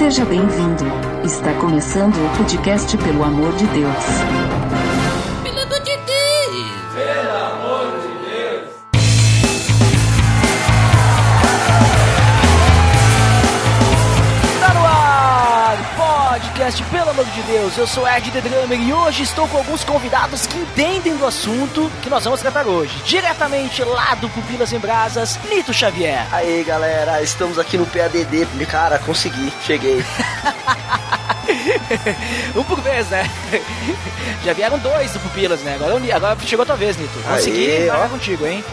Seja bem-vindo. Está começando o podcast Pelo Amor de Deus. Pelo amor de Deus! Pelo amor de Deus! Tá no ar! Podcast Pelo Amor de Deus. Eu sou Ed The Drummer e hoje estou com alguns convidados que entendem do assunto que nós vamos tratar hoje. Diretamente lá do Pupilas em Brasas, Lito Xavier. Aí galera, estamos aqui no PADD. Cara, consegui, cheguei. Um por vez, né? Já vieram dois do Pupilas, né? Agora chegou a tua vez, Nito. Consegui gravar contigo, hein?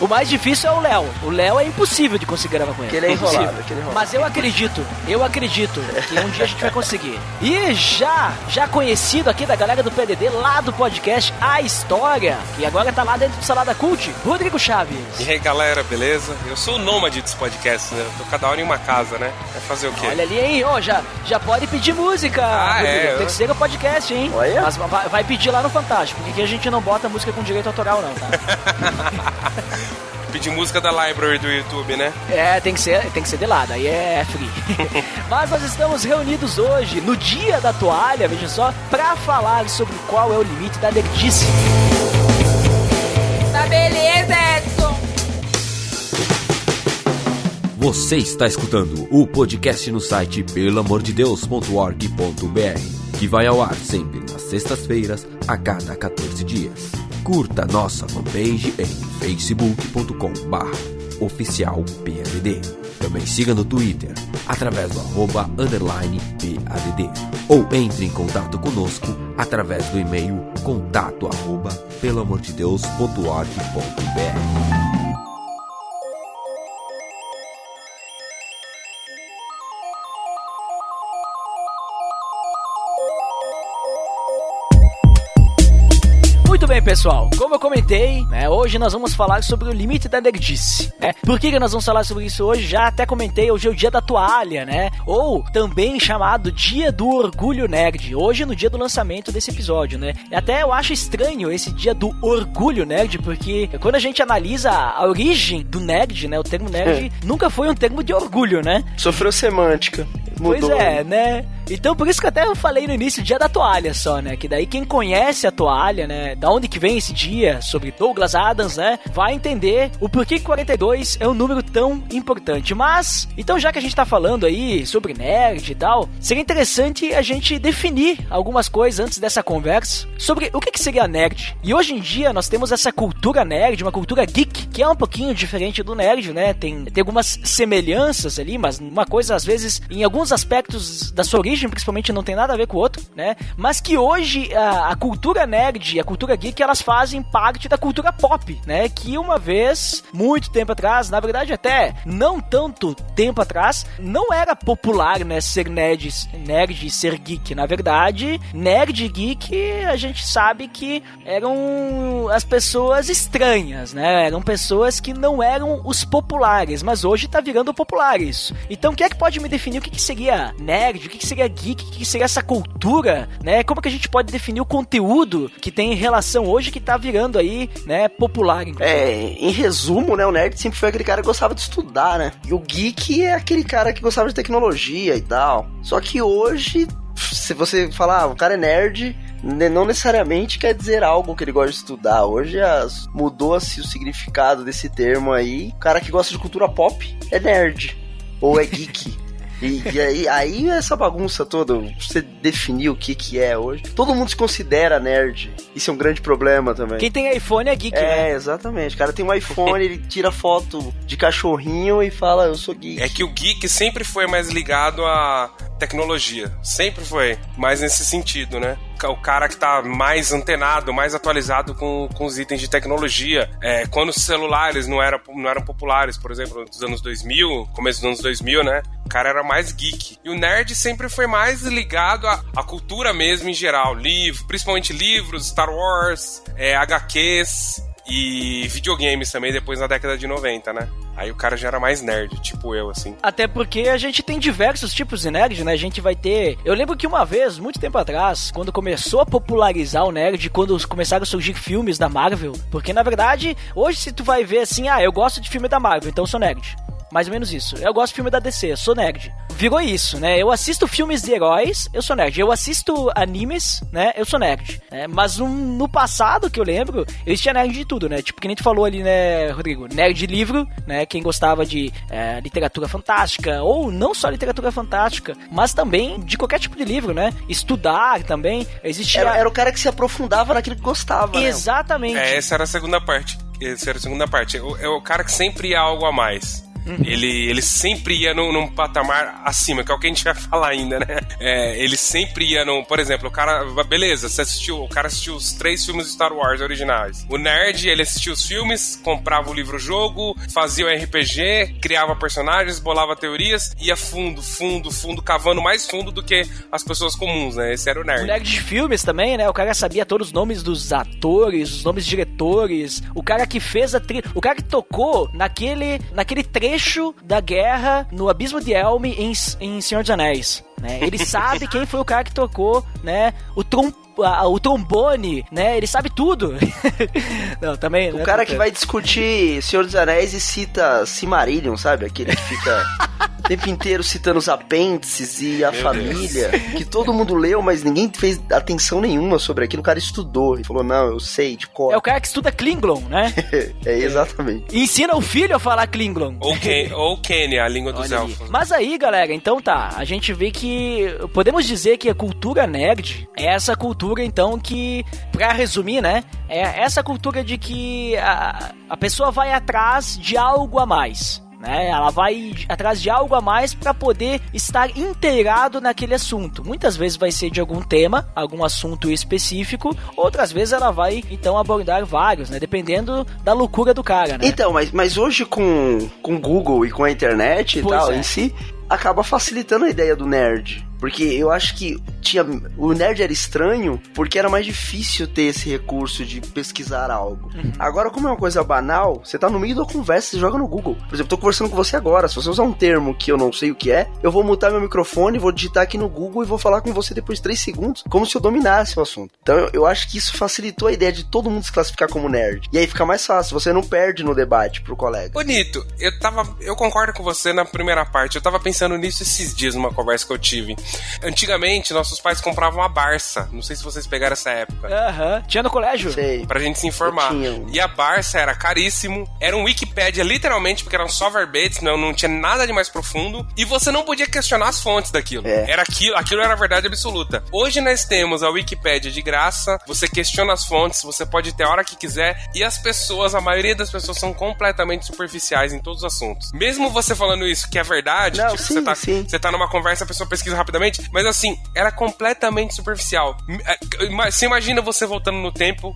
O mais difícil é o Léo. O Léo é impossível de conseguir gravar com ele. Que ele é enrolado. Mas eu acredito que um dia a gente vai conseguir. E já conhecido aqui da galera do PDD, lá do podcast A História, que agora tá lá dentro do Salada Cult, Rodrigo Chaves. E aí galera, beleza? Eu sou o nômade desse podcast, né? Eu tô cada hora em uma casa, né? Vai fazer o quê? Olha ali, hein? Já pode pedir música. É. Terceiro podcast, hein? Olha. Mas vai pedir lá no Fantástico, porque aqui a gente não bota música com direito autoral, não, tá? Pedir música da library do YouTube, né? É, tem que ser de lado, aí é free. Mas nós estamos reunidos hoje, no dia da toalha, veja só, pra falar sobre qual é o limite da nerdice. Tá beleza, Edson! Você está escutando o podcast no site pelamordedeus.org.br, que vai ao ar sempre nas sextas-feiras, a cada 14 dias. Curta nossa fanpage em facebook.com/oficialpadd. Também siga no Twitter, através do @_PADD. Ou entre em contato conosco através do e-mail contato@pelamordedeus.org.br. Muito bem, pessoal, como eu comentei, né, hoje nós vamos falar sobre o limite da nerdice, né? Por que nós vamos falar sobre isso hoje? Já até comentei, hoje é o dia da toalha, né? Ou também chamado dia do orgulho nerd, hoje no dia do lançamento desse episódio, né? E até eu acho estranho esse dia do orgulho nerd, porque quando a gente analisa a origem do nerd, né, o termo nerd nunca foi um termo de orgulho, né? Sofreu semântica. Mudou. Pois é, né? Então por isso que até eu falei no início dia da toalha só, né? Que daí quem conhece a toalha, né? Da onde que vem esse dia, sobre Douglas Adams, né? Vai entender o porquê 42 é um número tão importante. Mas, então já que a gente tá falando aí sobre nerd e tal, seria interessante a gente definir algumas coisas antes dessa conversa sobre o que seria nerd. E hoje em dia nós temos essa cultura nerd, uma cultura geek, que é um pouquinho diferente do nerd, né? Tem algumas semelhanças ali, mas uma coisa às vezes, em alguns aspectos da sua origem, principalmente, não tem nada a ver com o outro, né? Mas que hoje a cultura nerd e a cultura geek, elas fazem parte da cultura pop, né? Que uma vez, muito tempo atrás, na verdade até não tanto tempo atrás, não era popular, né? Ser nerd e ser geek. Na verdade, nerd e geek, a gente sabe que eram as pessoas estranhas, né? Eram pessoas que não eram os populares, mas hoje tá virando popular isso. Então, quem é que pode me definir o que seria nerd, o que seria geek, o que seria essa cultura, né? Como que a gente pode definir o conteúdo que tem em relação hoje que tá virando aí, né, popular. Em resumo, né, o nerd sempre foi aquele cara que gostava de estudar, né? E o geek é aquele cara que gostava de tecnologia e tal. Só que hoje, se você falar, o cara é nerd, não necessariamente quer dizer algo que ele gosta de estudar. Hoje mudou-se o significado desse termo aí. O cara que gosta de cultura pop é nerd, ou é geek. E aí essa bagunça toda, você definir o que é hoje. Todo mundo se considera nerd. Isso é um grande problema também. Quem tem iPhone é geek, né? É, exatamente. O cara tem um iPhone, ele tira foto de cachorrinho e fala, eu sou geek. É que o geek sempre foi mais ligado à tecnologia. Sempre foi mais nesse sentido, né? O cara que tá mais antenado, mais atualizado com os itens de tecnologia. Quando os celulares não eram populares, por exemplo, nos anos 2000, começo dos anos 2000, né? O cara era mais geek. E o nerd sempre foi mais ligado à cultura mesmo em geral. Principalmente livros, Star Wars, HQs e videogames também, depois na década de 90, né? Aí o cara já era mais nerd, tipo eu, assim. Até porque a gente tem diversos tipos de nerd, né? A gente vai ter... Eu lembro que uma vez, muito tempo atrás, quando começou a popularizar o nerd, quando começaram a surgir filmes da Marvel, porque na verdade, hoje se tu vai ver assim, eu gosto de filme da Marvel, então eu sou nerd. mais ou menos isso. Eu gosto de filme da DC, eu sou nerd. Virou isso, né? Eu assisto filmes de heróis, eu sou nerd. Eu assisto animes, né? Eu sou nerd. Mas no passado, que eu lembro, eu tinha nerd de tudo, né? Tipo, que nem tu falou ali, né, Rodrigo? Nerd de livro, né? Quem gostava de literatura fantástica, ou não só literatura fantástica, mas também de qualquer tipo de livro, né? Estudar também. Existia... Era o cara que se aprofundava naquilo que gostava, Exatamente. né? Essa era a segunda parte. É o cara que sempre ia algo a mais. Ele sempre ia num patamar acima, que é o que a gente vai falar ainda, né? Ele sempre ia por exemplo, o cara, beleza, o cara assistiu os 3 filmes de Star Wars originais. O nerd, ele assistiu os filmes, comprava o livro-jogo, fazia o RPG, criava personagens, bolava teorias, ia fundo, cavando mais fundo do que as pessoas comuns, né? Esse era o nerd. O nerd de filmes também, né? O cara sabia todos os nomes dos atores, os nomes de diretores, o cara que fez o cara que tocou naquele trecho da guerra no Abismo de Helm em Senhor dos Anéis, né? Ele sabe quem foi o cara que tocou, né? O trombone, né? Ele sabe tudo. Não, também... O cara que vai discutir Senhor dos Anéis e cita Silmarillion, sabe? Aquele que fica o tempo inteiro citando os apêndices e a família, que todo mundo leu, mas ninguém fez atenção nenhuma sobre aquilo. O cara estudou e falou, não, eu sei de cor. É o cara que estuda Klingon, né? Exatamente. E ensina o filho a falar Klingon. Ou Kenya, a língua dos elfos. Mas aí, galera, então tá, a gente vê que podemos dizer que a cultura nerd é essa cultura, então, que, pra resumir, né, é essa cultura de que a pessoa vai atrás de algo a mais. Ela vai atrás de algo a mais para poder estar inteirado naquele assunto. Muitas vezes vai ser de algum tema, algum assunto específico, outras vezes ela vai, então, abordar vários, né? Dependendo da loucura do cara, né? Então, mas hoje com o Google e com a internet e tal, em si, acaba facilitando a ideia do nerd. Porque eu acho que o nerd era estranho porque era mais difícil ter esse recurso de pesquisar algo. Agora, como é uma coisa banal, você tá no meio da conversa, você joga no Google. Por exemplo, eu tô conversando com você agora. Se você usar um termo que eu não sei o que é, eu vou mutar meu microfone, vou digitar aqui no Google e vou falar com você depois de 3 segundos, como se eu dominasse o assunto. Então, eu acho que isso facilitou a ideia de todo mundo se classificar como nerd. E aí fica mais fácil, você não perde no debate pro colega. Bonito, eu concordo com você na primeira parte. Eu tava pensando nisso esses dias numa conversa que eu tive. Antigamente, nossos pais compravam a Barça. Não sei se vocês pegaram essa época. Tinha no colégio? Sei. Pra gente se informar. E a Barça era caríssimo. Era um Wikipédia, literalmente, porque eram só verbetes, não tinha nada de mais profundo. E você não podia questionar as fontes daquilo. Era aquilo era a verdade absoluta. Hoje nós temos a Wikipédia de graça. Você questiona as fontes, você pode ter a hora que quiser. E a maioria das pessoas são completamente superficiais em todos os assuntos. Mesmo você falando isso, que é verdade, não, tipo, você tá numa conversa, a pessoa pesquisa rapidamente, mas assim, era completamente superficial. Você imagina você voltando no tempo,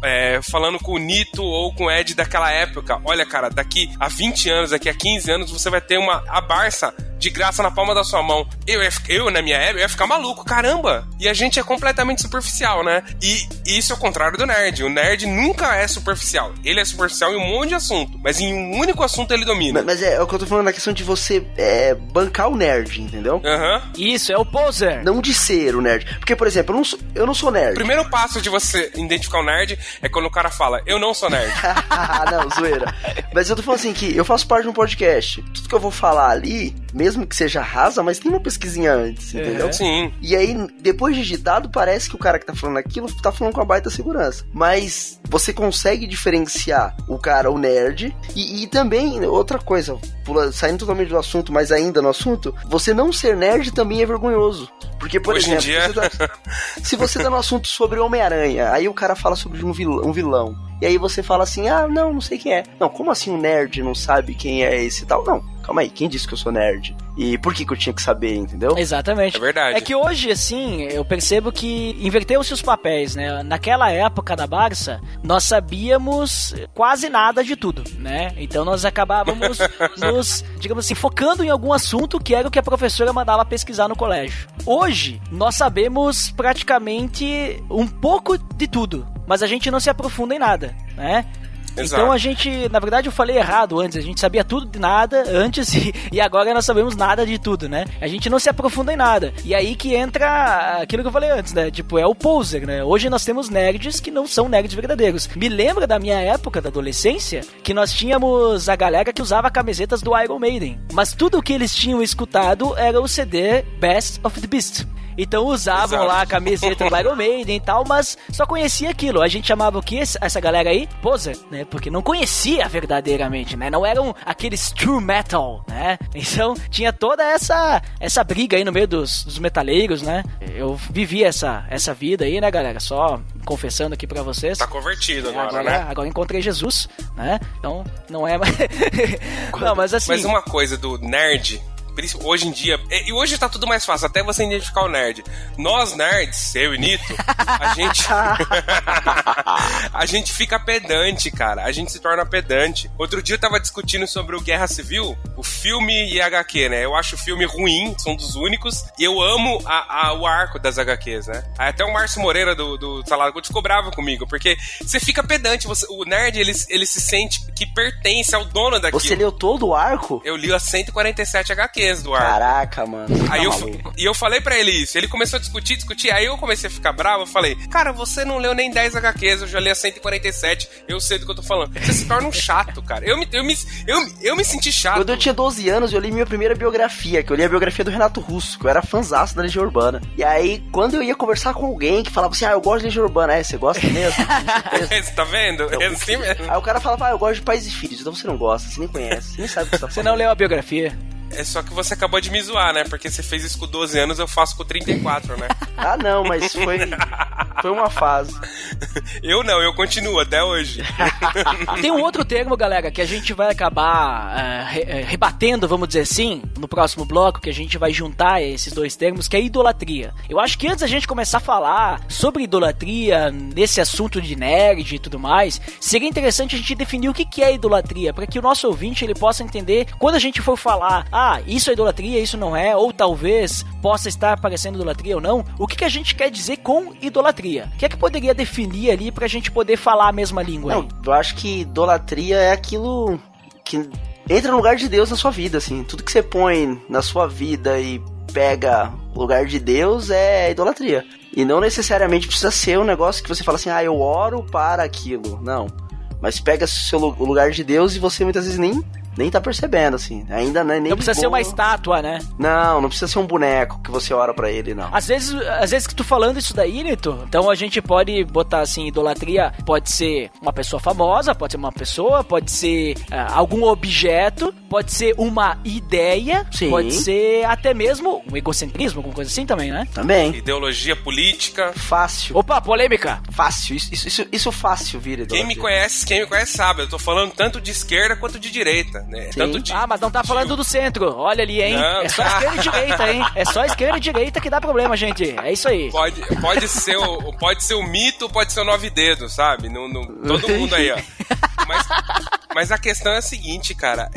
falando com o Nito ou com o Ed daquela época. Olha, cara, daqui a 20 anos, daqui a 15 anos, você vai ter a Barça de graça na palma da sua mão. Eu na minha época, eu ia ficar maluco, caramba! E a gente é completamente superficial, né? E isso é o contrário do nerd. O nerd nunca é superficial. Ele é superficial em um monte de assunto, mas em um único assunto ele domina. Mas é o que eu tô falando, na questão de você bancar o nerd, entendeu? Isso, é o poser. Não de ser o nerd. Porque, por exemplo, eu não sou nerd. O primeiro passo de você identificar o nerd é quando o cara fala, eu não sou nerd. Não, zoeira. Mas eu tô falando assim, que eu faço parte de um podcast. Tudo que eu vou falar ali, mesmo que seja rasa, mas tem uma pesquisinha antes, entendeu? Sim. E aí, depois de digitado, parece que o cara que tá falando aquilo tá falando com a baita segurança. Mas você consegue diferenciar o cara, o nerd, e também, outra coisa, saindo totalmente do assunto, mas ainda no assunto, você não ser nerd também é vergonhoso. Porque, por hoje exemplo, em dia... se você tá no assunto sobre Homem-Aranha, aí o cara fala sobre um vilão, e aí você fala assim, não sei quem é. Não, como assim um nerd não sabe quem é esse e tal? Não, calma aí, quem disse que eu sou nerd? E por que eu tinha que saber, entendeu? Exatamente. É verdade. É que hoje, assim, eu percebo que inverteu-se os papéis, né? Naquela época da Barça, nós sabíamos quase nada de tudo, né? Então nós acabávamos nos, digamos assim, focando em algum assunto que era o que a professora mandava pesquisar no colégio. Hoje, nós sabemos praticamente um pouco de tudo, mas a gente não se aprofunda em nada, né? Exato. Então a gente, na verdade eu falei errado antes, a gente sabia tudo de nada antes e agora nós sabemos nada de tudo, né? A gente não se aprofunda em nada. E aí que entra aquilo que eu falei antes, né? Tipo, é o poser, né? Hoje nós temos nerds que não são nerds verdadeiros. Me lembra da minha época, da adolescência, que nós tínhamos a galera que usava camisetas do Iron Maiden. Mas tudo o que eles tinham escutado era o CD Best of the Beast. Então usavam lá a camiseta do Iron Maiden e tal, mas só conhecia aquilo. A gente chamava o que essa galera aí? Poser, né? Porque não conhecia verdadeiramente, né? Não eram aqueles true metal, né? Então tinha toda essa briga aí no meio dos metaleiros, né? Eu vivi essa vida aí, né, galera? Só confessando aqui pra vocês. Tá convertido agora, né? Agora encontrei Jesus, né? Então não é mais... Não, mas assim... Mas uma coisa do nerd... Hoje em dia, e hoje tá tudo mais fácil, até você identificar o nerd. Nós nerds, eu e Nito, a gente fica pedante, cara. A gente se torna pedante. Outro dia eu tava discutindo sobre o Guerra Civil, o filme e a HQ, né? Eu acho o filme ruim, são dos únicos, e eu amo o arco das HQs, né? Aí até o Márcio Moreira do Salado ficou bravo comigo, porque você fica pedante, o nerd, ele se sente que pertence ao dono daquilo. Você leu todo o arco? Eu li as 147 HQs do arco. Caraca, mano. Aí eu falei pra ele isso, ele começou a discutir, aí eu comecei a ficar bravo, eu falei, cara, você não leu nem 10 HQs, eu já li as 147, eu sei do que eu tô falando. Você se torna um chato, cara. Eu me senti chato. Quando eu tinha 12 anos, eu li minha primeira biografia, que eu li a biografia do Renato Russo, que eu era fãzaço da Legião Urbana. E aí, quando eu ia conversar com alguém que falava assim, eu gosto de Legião Urbana, você gosta mesmo? Você tá vendo? É assim mesmo. Aí o cara falava, eu gosto de Pais e Filhos, então você não gosta, você nem conhece, você nem sabe o que você tá falando. Você não leu a biografia. É só que você acabou de me zoar, né? Porque você fez isso com 12 anos, eu faço com 34, né? Ah, não, mas foi uma fase. Eu não, eu continuo até hoje. Tem um outro termo, galera, que a gente vai acabar rebatendo, vamos dizer assim, no próximo bloco, que a gente vai juntar esses dois termos, que é idolatria. Eu acho que antes da gente começar a falar sobre idolatria, nesse assunto de nerd e tudo mais, seria interessante a gente definir o que é idolatria, para que o nosso ouvinte ele possa entender, quando a gente for falar, isso é idolatria, isso não é, ou talvez possa estar parecendo idolatria ou não, o que a gente quer dizer com idolatria? O que é que poderia definir ali pra gente poder falar a mesma língua? Não, eu acho que idolatria é aquilo que entra no lugar de Deus na sua vida, assim. Tudo que você põe na sua vida e pega o lugar de Deus é idolatria. E não necessariamente precisa ser um negócio que você fala assim, eu oro para aquilo. Não. Mas pega o lugar de Deus e você muitas vezes nem tá percebendo, assim. Ainda nem não precisa ser uma estátua, né? Não precisa ser um boneco que você ora pra ele, não. Às vezes que tu falando isso daí, Nito, então a gente pode botar assim, idolatria pode ser uma pessoa famosa, pode ser uma pessoa, pode ser algum objeto, pode ser uma ideia, sim, pode ser até mesmo um egocentrismo, alguma coisa assim também, né? Também. Ideologia política. Fácil. Opa, polêmica. Fácil, isso fácil vira idolatria. Quem me conhece sabe, eu tô falando tanto de esquerda quanto de direita. Né? Tanto mas não tá falando do centro. Olha ali, hein? Não. É só esquerda e direita, hein? É só esquerda e direita que dá problema, gente. É isso aí. Pode ser o mito, pode ser o 9 dedos, sabe? Todo mundo aí, ó. Mas a questão é a seguinte, cara.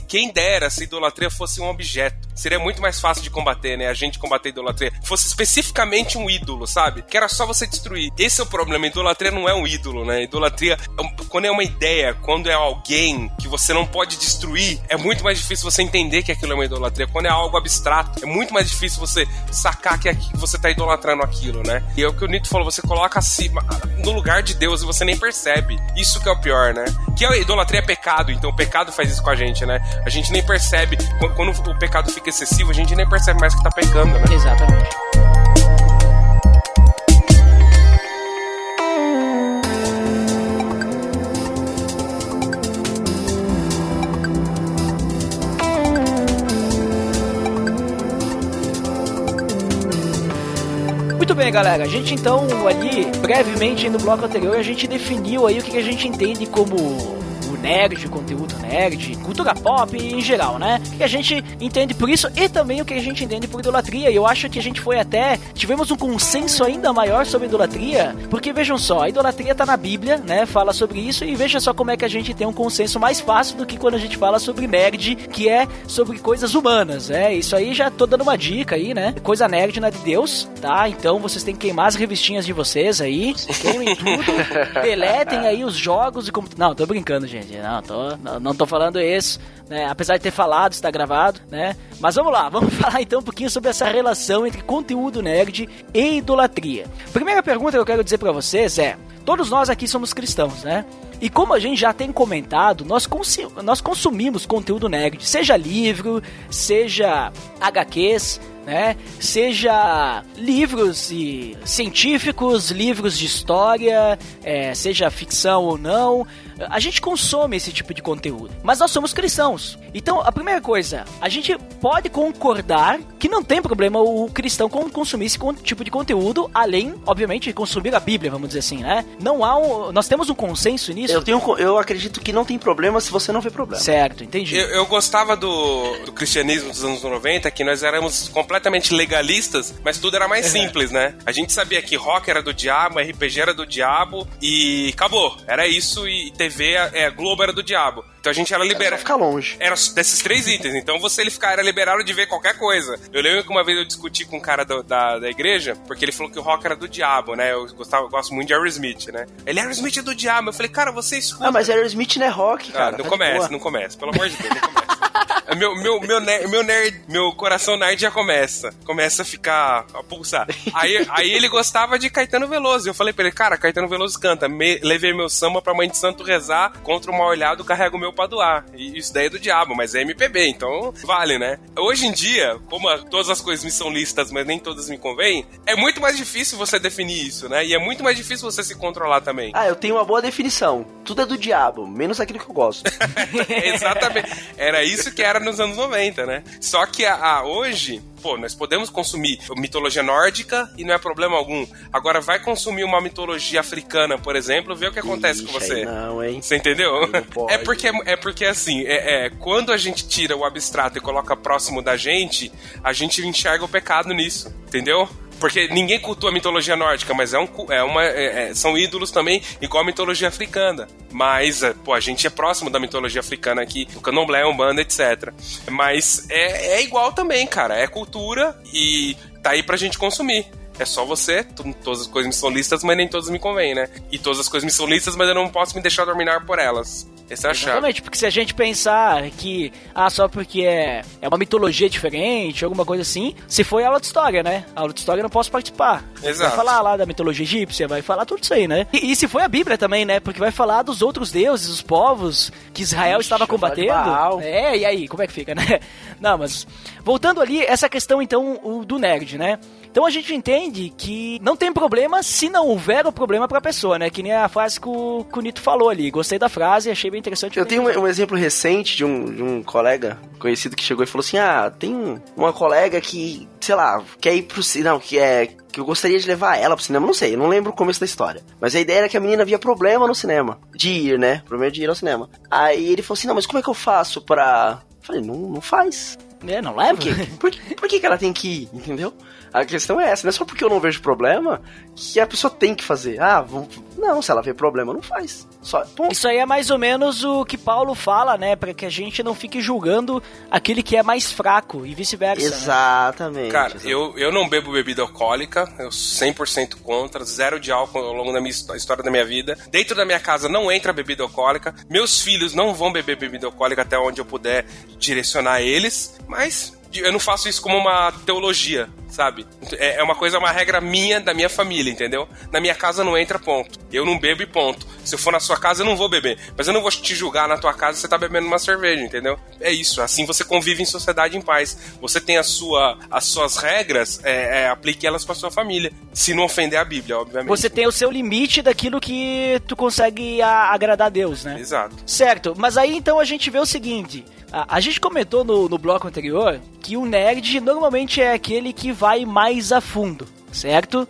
Quem dera se idolatria fosse um objeto. Seria muito mais fácil de combater, né? A gente combater a idolatria. Fosse especificamente um ídolo, sabe? Que era só você destruir. Esse é o problema. Idolatria não é um ídolo, né? Idolatria, quando é uma ideia, quando é alguém que você não pode destruir, é muito mais difícil você entender que aquilo é uma idolatria. Quando é algo abstrato, é muito mais difícil você sacar que você tá idolatrando aquilo, né? E é o que o Nito falou, você coloca acima, no lugar de Deus, e você nem percebe. Isso que é o pior, né? Que a idolatria é pecado, então o pecado faz isso com a gente, né? A gente nem percebe, quando o pecado fica excessivo, a gente nem percebe mais que tá pecando, né? Exatamente. Muito bem, galera, a gente então ali, brevemente no bloco anterior, a gente definiu aí o que a gente entende como o nerd, o conteúdo nerd, cultura pop em geral, né? O que a gente entende por isso e também o que a gente entende por idolatria. E eu acho que a gente tivemos um consenso ainda maior sobre idolatria, porque vejam só, a idolatria tá na Bíblia, né? Fala sobre isso e veja só como é que a gente tem um consenso mais fácil do que quando a gente fala sobre nerd, que é sobre coisas humanas, né? Isso aí já tô dando uma dica aí, né? Coisa nerd não é de Deus, tá? Então vocês têm que queimar as revistinhas de vocês aí, queimem tudo, deletem aí os jogos e não, tô brincando, gente, não tô falando isso, né? Apesar de ter falado, está gravado, né? Mas vamos lá, vamos falar então um pouquinho sobre essa relação entre conteúdo nerd e idolatria. Primeira pergunta que eu quero dizer pra vocês é: todos nós aqui somos cristãos, né? E como a gente já tem comentado, nós consumimos conteúdo nerd, seja livro, seja HQs, né? Seja livros científicos, livros de história, seja ficção ou não, a gente consome esse tipo de conteúdo. Mas nós somos cristãos. Então, a primeira coisa, a gente pode concordar que não tem problema o cristão consumir esse tipo de conteúdo, além, obviamente, de consumir a Bíblia, vamos dizer assim, né? Nós temos um consenso nisso? Eu acredito que não tem problema se você não vê problema. Certo, entendi. Eu gostava do cristianismo dos anos 90, que nós éramos completamente legalistas, mas tudo era mais simples, né? A gente sabia que rock era do diabo, RPG era do diabo e acabou. Era isso, e TV, Globo era do diabo. Então a gente era liberado. Era só ficar longe. Era desses 3 itens. Então ele era liberado de ver qualquer coisa. Eu lembro que uma vez eu discuti com um cara da igreja, porque ele falou que o rock era do diabo, né? Eu gosto muito de Aerosmith, né? Ele, Aerosmith é do diabo. Eu falei, cara, você escuta. Ah, mas Aerosmith não é rock, cara. Não começa. Pelo amor de Deus, não começa. Meu coração nerd já começa a ficar, a pulsar. Aí ele gostava de Caetano Veloso. Eu falei pra ele, cara, Caetano Veloso canta: levei meu samba pra mãe de santo rezar, contra o mal olhado carrego o meu paduá. E isso daí é do diabo, mas é MPB, então vale, né? Hoje em dia, como todas as coisas me são lícitas, mas nem todas me convêm, é muito mais difícil você definir isso, né? E é muito mais difícil você se controlar também. Eu tenho uma boa definição. Tudo é do diabo, menos aquilo que eu gosto. Exatamente. Era isso que era nos anos 90, né? Só que hoje, nós podemos consumir mitologia nórdica e não é problema algum. Agora vai consumir uma mitologia africana, por exemplo, vê o que acontece com você. Não, hein? Você entendeu? É porque assim, quando a gente tira o abstrato e coloca próximo da gente, a gente enxerga o pecado nisso, entendeu? Porque ninguém cultua a mitologia nórdica, mas são ídolos também, igual a mitologia africana. Mas, a gente é próximo da mitologia africana aqui, o candomblé, umbanda, etc. Mas é igual também, cara. É cultura e tá aí pra gente consumir. É só você, todas as coisas me são lícitas, mas nem todas me convêm, né? E todas as coisas me são lícitas, mas eu não posso me deixar dominar por elas. Essa é a chave. Exatamente, porque se a gente pensar que, só porque é uma mitologia diferente, alguma coisa assim, se foi aula de história, né? Aula de história eu não posso participar. Exato. Vai falar lá da mitologia egípcia, vai falar tudo isso aí, né? E se foi a Bíblia também, né? Porque vai falar dos outros deuses, os povos que Israel estava combatendo. E aí, como é que fica, né? Não, mas voltando ali, essa questão então do nerd, né? Então a gente entende que não tem problema se não houver o problema pra pessoa, né? Que nem a frase que o Nito falou ali. Gostei da frase, achei bem interessante. Eu tenho um exemplo recente de um colega conhecido que chegou e falou assim: tem uma colega que, sei lá, quer ir pro cinema, que eu gostaria de levar ela pro cinema, não sei, eu não lembro o começo da história. Mas a ideia era que a menina via problema no cinema, de ir, né? Problema de ir ao cinema. Aí ele falou assim: não, mas como é que eu faço pra... Eu falei, não faz. Não leva? Por quê? Por que ela tem que ir, entendeu? A questão é essa, não é só porque eu não vejo problema que a pessoa tem que fazer. Não, se ela vê problema, não faz. Isso aí é mais ou menos o que Paulo fala, né? Pra que a gente não fique julgando aquele que é mais fraco e vice-versa. Exatamente. Né? Cara, eu não bebo bebida alcoólica, eu 100% contra, 0 de álcool ao longo da história da minha vida. Dentro da minha casa não entra bebida alcoólica, meus filhos não vão beber bebida alcoólica até onde eu puder direcionar eles, mas eu não faço isso como uma teologia, sabe? É uma regra minha, da minha família, entendeu? Na minha casa não entra, ponto. Eu não bebo e ponto. Se eu for na sua casa, eu não vou beber. Mas eu não vou te julgar na tua casa se você tá bebendo uma cerveja, entendeu? É isso. Assim você convive em sociedade em paz. Você tem as suas regras, aplique elas pra sua família. Se não ofender a Bíblia, obviamente. Você tem o seu limite daquilo que tu consegue agradar a Deus, né? Exato. Certo. Mas aí, então, a gente vê o seguinte... A gente comentou no bloco anterior que o nerd normalmente é aquele que vai mais a fundo, certo?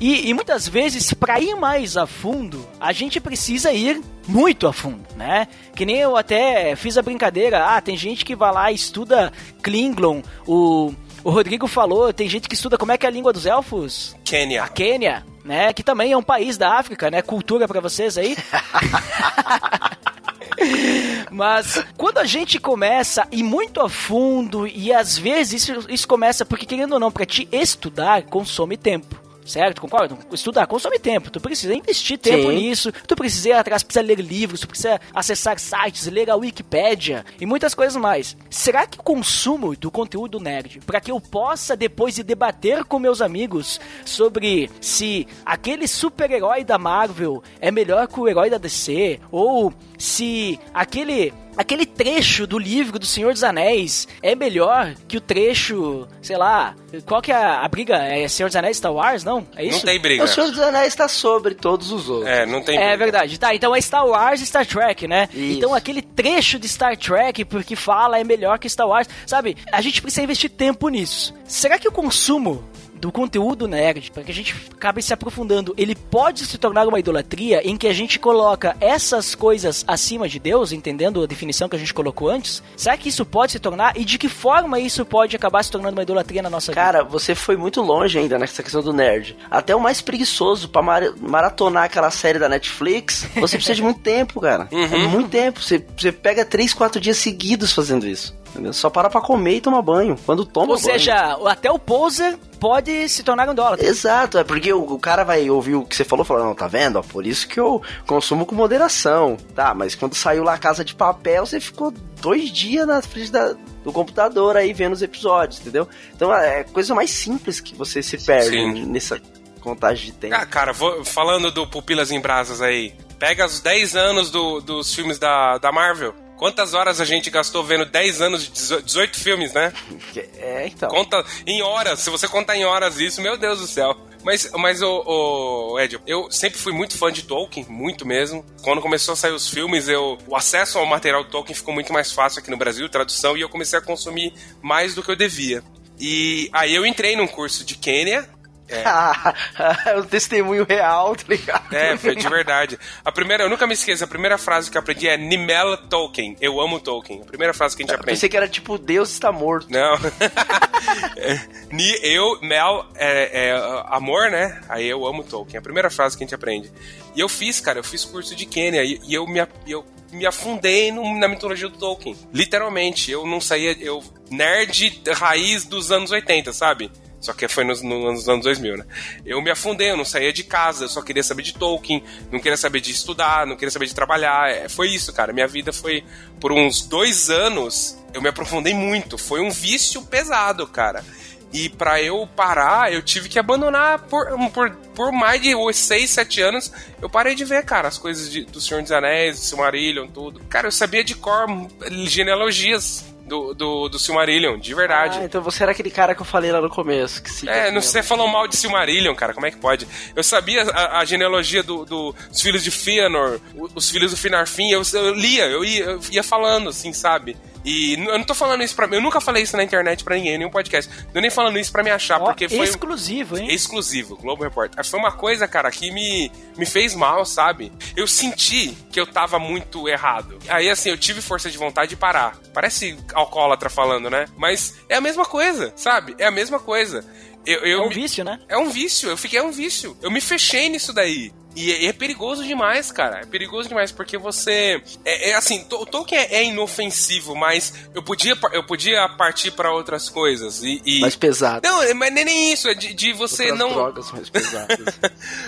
E muitas vezes, para ir mais a fundo, a gente precisa ir muito a fundo, né? Que nem eu até fiz a brincadeira, tem gente que vai lá e estuda Klingon, o Rodrigo falou, tem gente que estuda como é que é a língua dos elfos? Quênia. A Quênia, né? Que também é um país da África, né? Cultura pra vocês aí. Mas quando a gente começa a ir muito a fundo, e às vezes isso começa porque, querendo ou não, pra te estudar, consome tempo. Certo? Concordo? Estudar consome tempo. Tu precisa investir tempo nisso. Tu precisa ir atrás, precisa ler livros, tu precisa acessar sites, ler a Wikipédia e muitas coisas mais. Será que o consumo do conteúdo nerd, para que eu possa depois ir debater com meus amigos sobre se aquele super-herói da Marvel é melhor que o herói da DC, ou se aquele trecho do livro do Senhor dos Anéis é melhor que o trecho, sei lá, qual que é a briga? É Senhor dos Anéis Star Wars, não? É isso? Não tem briga. O Senhor dos Anéis está sobre todos os outros. Não tem briga. É verdade. Tá, então é Star Wars e Star Trek, né? Isso. Então aquele trecho de Star Trek, porque fala, é melhor que Star Wars. Sabe, a gente precisa investir tempo nisso. Será que o consumo do conteúdo nerd, para que a gente acabe se aprofundando, ele pode se tornar uma idolatria em que a gente coloca essas coisas acima de Deus, entendendo a definição que a gente colocou antes? Será que isso pode se tornar? E de que forma isso pode acabar se tornando uma idolatria na nossa vida? Cara, você foi muito longe ainda nessa questão do nerd. Até o mais preguiçoso pra maratonar aquela série da Netflix, você precisa de muito tempo, cara. É muito tempo. Você pega 3-4 dias seguidos fazendo isso. Entendeu? Só para pra comer e tomar banho. Quando toma banho. Ou seja, até o poser pode se tornar um idólatra. Exato, é porque o cara vai ouvir o que você falou e falar, não, tá vendo? Ó, por isso que eu consumo com moderação. Tá, mas quando saiu lá a Casa de Papel, você ficou 2 dias na frente do computador aí vendo os episódios, entendeu? Então é coisa mais simples que você se perde nessa contagem de tempo. Cara, falando do Pupilas em Brasas aí, pega os 10 anos dos filmes da Marvel. Quantas horas a gente gastou vendo 10 anos de 18 filmes, né? Então. Conta em horas. Se você contar em horas isso, meu Deus do céu. Mas Ed, eu sempre fui muito fã de Tolkien, muito mesmo. Quando começou a sair os filmes, o acesso ao material Tolkien ficou muito mais fácil aqui no Brasil, tradução, e eu comecei a consumir mais do que eu devia. E aí eu entrei num curso de Quênia. É um testemunho real, tá ligado? Foi de verdade. Eu nunca me esqueço, a primeira frase que eu aprendi é Nimel Tolkien. Eu amo Tolkien. A primeira frase que a gente aprende. Pensei que era tipo, Deus está morto. Não. Mel é amor, né? Aí eu amo Tolkien. A primeira frase que a gente aprende. E eu fiz curso de Quênia e eu me afundei na mitologia do Tolkien. Literalmente, eu não saía... nerd raiz dos anos 80, sabe? Só que foi nos anos 2000, né? Eu me afundei, eu não saía de casa, eu só queria saber de Tolkien, não queria saber de estudar, não queria saber de trabalhar. Foi isso, cara. Minha vida foi... Por uns 2 anos, eu me aprofundei muito. Foi um vício pesado, cara. E pra eu parar, eu tive que abandonar por mais de 6, 7 anos. Eu parei de ver, cara, as coisas do Senhor dos Anéis, do Silmarillion, tudo. Cara, eu sabia de cor genealogias do Silmarillion, de verdade. Então você era aquele cara que eu falei lá no começo. Você falou mal de Silmarillion, cara, como é que pode? Eu sabia a genealogia dos filhos de Fëanor, os filhos do Finarfin, eu ia falando, assim, sabe? E eu não tô falando isso pra mim, eu nunca falei isso na internet pra ninguém, nenhum podcast. Não tô nem falando isso pra me achar, porque foi... Exclusivo, hein? Exclusivo, Globo Repórter. Foi uma coisa, cara, que me fez mal, sabe? Eu senti que eu tava muito errado. Aí, assim, eu tive força de vontade de parar. Parece alcoólatra falando, né? Mas é a mesma coisa, sabe? É a mesma coisa. É um vício, né? É um vício, é um vício. Eu me fechei nisso daí. E é perigoso demais, cara. É perigoso demais, porque você... assim, o Tolkien é inofensivo, mas eu podia partir pra outras coisas. Mais pesado. Não, mas nem isso. É de você outras não... drogas mais pesadas.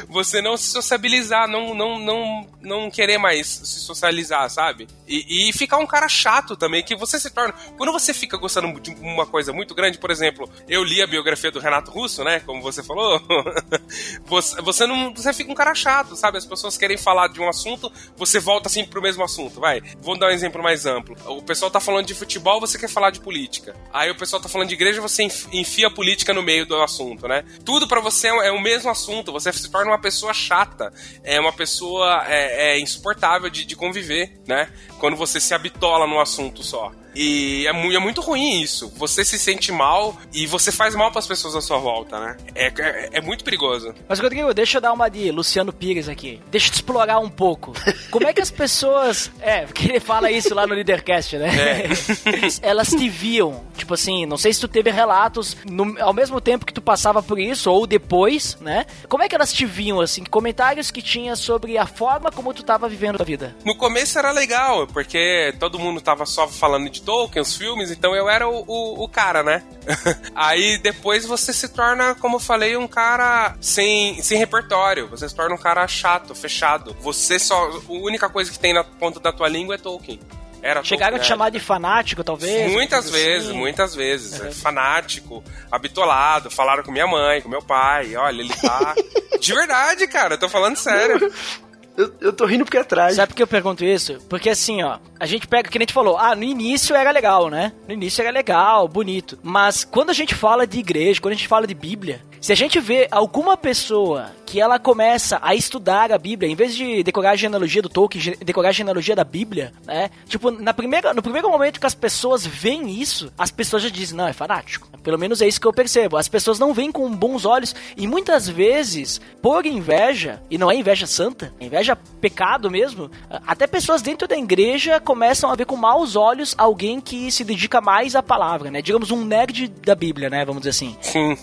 Você não se sociabilizar, não querer mais se socializar, sabe? E ficar um cara chato também, que você se torna... Quando você fica gostando de uma coisa muito grande, por exemplo, eu li a biografia do Renato Russo, né? Como você falou. Você fica um cara chato, sabe? As pessoas querem falar de um assunto, você volta assim pro mesmo assunto, vai. Vou dar um exemplo mais amplo. O pessoal tá falando de futebol, você quer falar de política. Aí o pessoal tá falando de igreja, você enfia a política no meio do assunto, né? Tudo pra você é o mesmo assunto, você se torna uma pessoa chata, uma pessoa insuportável de conviver, né? Quando você se habitola num assunto só. E é muito ruim isso. Você se sente mal e você faz mal pras pessoas à sua volta, né? É muito perigoso. Mas, Rodrigo, deixa eu dar uma de Luciano Pires aqui. Deixa eu te explorar um pouco. Como é que as pessoas... porque ele fala isso lá no Leadercast, né? Elas te viam, tipo assim, não sei se tu teve relatos ao mesmo tempo que tu passava por isso, ou depois, né? Como é que elas te viam, assim? Comentários que tinha sobre a forma como tu tava vivendo a vida? No começo era legal, porque todo mundo tava só falando de Tolkien, os filmes, então eu era o cara, né? Aí depois você se torna, como eu falei, um cara sem repertório. Você se torna um cara chato, fechado. A única coisa que tem na ponta da tua língua é Tolkien. Chegaram a te chamar de fanático, talvez? Muitas vezes. Uhum. Fanático, habitolado, falaram com minha mãe, com meu pai. Olha, ele tá... De verdade, cara, eu tô falando sério. Eu tô rindo porque é trágico. Sabe por que eu pergunto isso? Porque assim, ó, a gente pega, que nem a gente falou, no início era legal, né? No início era legal, bonito. Mas quando a gente fala de igreja, quando a gente fala de Bíblia, se a gente vê alguma pessoa que ela começa a estudar a Bíblia, em vez de decorar a genealogia do Tolkien, decorar a genealogia da Bíblia, né? Tipo, no primeiro momento que as pessoas veem isso, as pessoas já dizem, não, é fanático. Pelo menos é isso que eu percebo. As pessoas não veem com bons olhos e muitas vezes, por inveja, e não é inveja santa, é inveja pecado mesmo, até pessoas dentro da igreja começam a ver com maus olhos alguém que se dedica mais à palavra, né? Digamos, um nerd da Bíblia, né? Vamos dizer assim. Sim.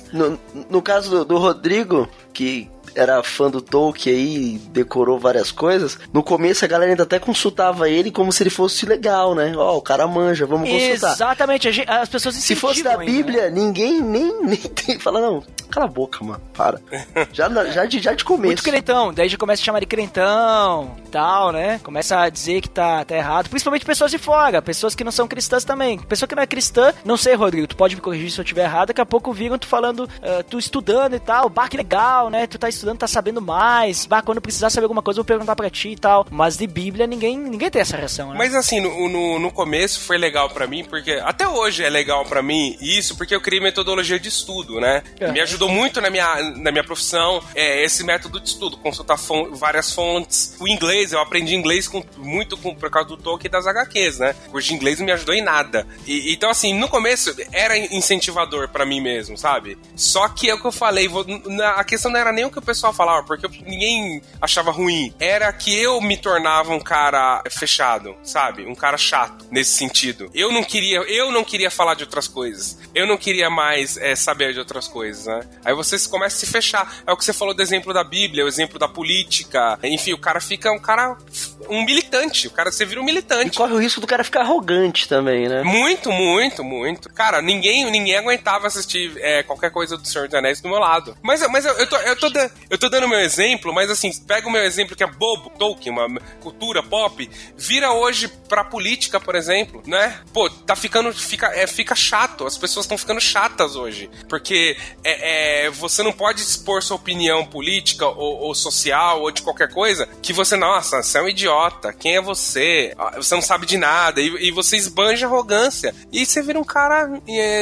No caso do Rodrigo, que era fã do Tolkien aí, decorou várias coisas, no começo a galera ainda até consultava ele como se ele fosse legal, né? O cara manja, vamos consultar. Exatamente, as pessoas se fosse da Bíblia, né? ninguém nem tem, fala, não, cala a boca, mano, para. Já de começo. Muito crentão, daí já começa a chamar de crentão e tal, né? Começa a dizer que tá errado, principalmente pessoas de fora, pessoas que não são cristãs também. Pessoa que não é cristã, não sei, Rodrigo, tu pode me corrigir se eu estiver errado, daqui a pouco viram tu falando, tu estudando e tal, que legal, né? Tu tá estudando, tá sabendo mais, quando precisar saber alguma coisa eu vou perguntar pra ti e tal, mas de Bíblia ninguém tem essa reação, né? Mas assim, no começo foi legal pra mim, porque até hoje é legal pra mim isso, porque eu criei metodologia de estudo, né? Me ajudou muito na minha profissão, esse método de estudo, consultar várias fontes. O inglês, eu aprendi inglês por causa do Tolkien e das HQs, né? O curso de inglês não me ajudou em nada. Então assim, no começo era incentivador pra mim mesmo, sabe? Só que é o que eu falei, a questão não era nem o que o pessoal falava, porque ninguém achava ruim. Era que eu me tornava um cara fechado, sabe? Um cara chato, nesse sentido. Eu não queria falar de outras coisas. Eu não queria mais saber de outras coisas, né? Aí você começa a se fechar. É o que você falou do exemplo da Bíblia, o exemplo da política. Enfim, o cara fica um militante. Você vira um militante. E corre o risco do cara ficar arrogante também, né? Muito, muito, muito. Cara, ninguém aguentava assistir qualquer coisa do Senhor dos Anéis do meu lado. Mas eu tô dando meu exemplo, mas assim, pega o meu exemplo que é bobo, Tolkien, uma cultura pop, vira hoje pra política, por exemplo, né? Pô, fica chato, as pessoas estão ficando chatas hoje, porque você não pode expor sua opinião política ou social ou de qualquer coisa, que você é um idiota, quem é você? Você não sabe de nada, e você esbanja arrogância, e você vira um cara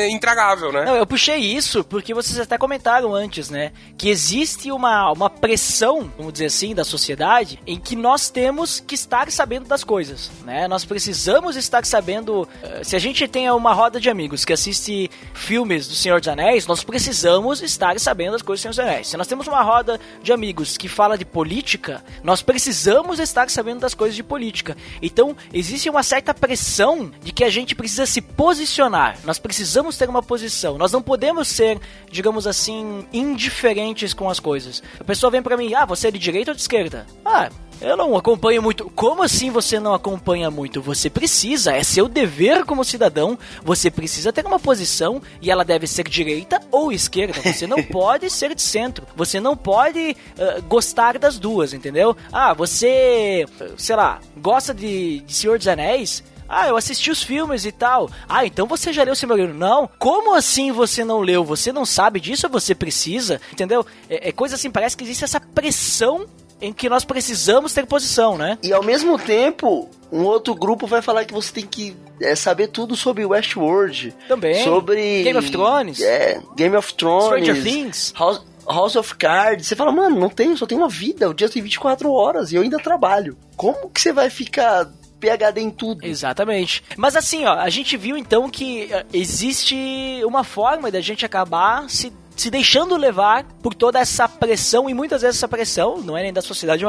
intragável, né? Não, eu puxei isso porque vocês até comentaram antes, né? Que existe uma pressão, vamos dizer assim, da sociedade, em que nós temos que estar sabendo das coisas, né? Nós precisamos estar sabendo, se a gente tem uma roda de amigos que assiste filmes do Senhor dos Anéis, nós precisamos estar sabendo das coisas do Senhor dos Anéis. Se nós temos uma roda de amigos que fala de política, nós precisamos estar sabendo das coisas de política. Então, existe uma certa pressão de que a gente precisa se posicionar. Nós precisamos ter uma posição. Nós não podemos ser, digamos assim, indiferentes com as coisas. A pessoa vem pra mim, você é de direita ou de esquerda? Eu não acompanho muito. Como assim você não acompanha muito? Você precisa, é seu dever como cidadão, você precisa ter uma posição e ela deve ser direita ou esquerda. Você não pode ser de centro. Você não pode gostar das duas, entendeu? Você, sei lá, gosta de Senhor dos Anéis? Eu assisti os filmes e tal. Então você já leu o Silmarillion? Não. Como assim você não leu? Você não sabe disso ou você precisa? Entendeu? É coisa assim, parece que existe essa pressão em que nós precisamos ter posição, né? E ao mesmo tempo, um outro grupo vai falar que você tem que saber tudo sobre Westworld. Também. Sobre Game of Thrones. Game of Thrones. Stranger Things. House of Cards. Você fala, mano, só tenho uma vida. O dia tem 24 horas e eu ainda trabalho. Como que você vai ficar PhD em tudo. Exatamente. Mas assim, ó, a gente viu então que existe uma forma da gente acabar se deixando levar por toda essa pressão, e muitas vezes essa pressão não é nem da sociedade,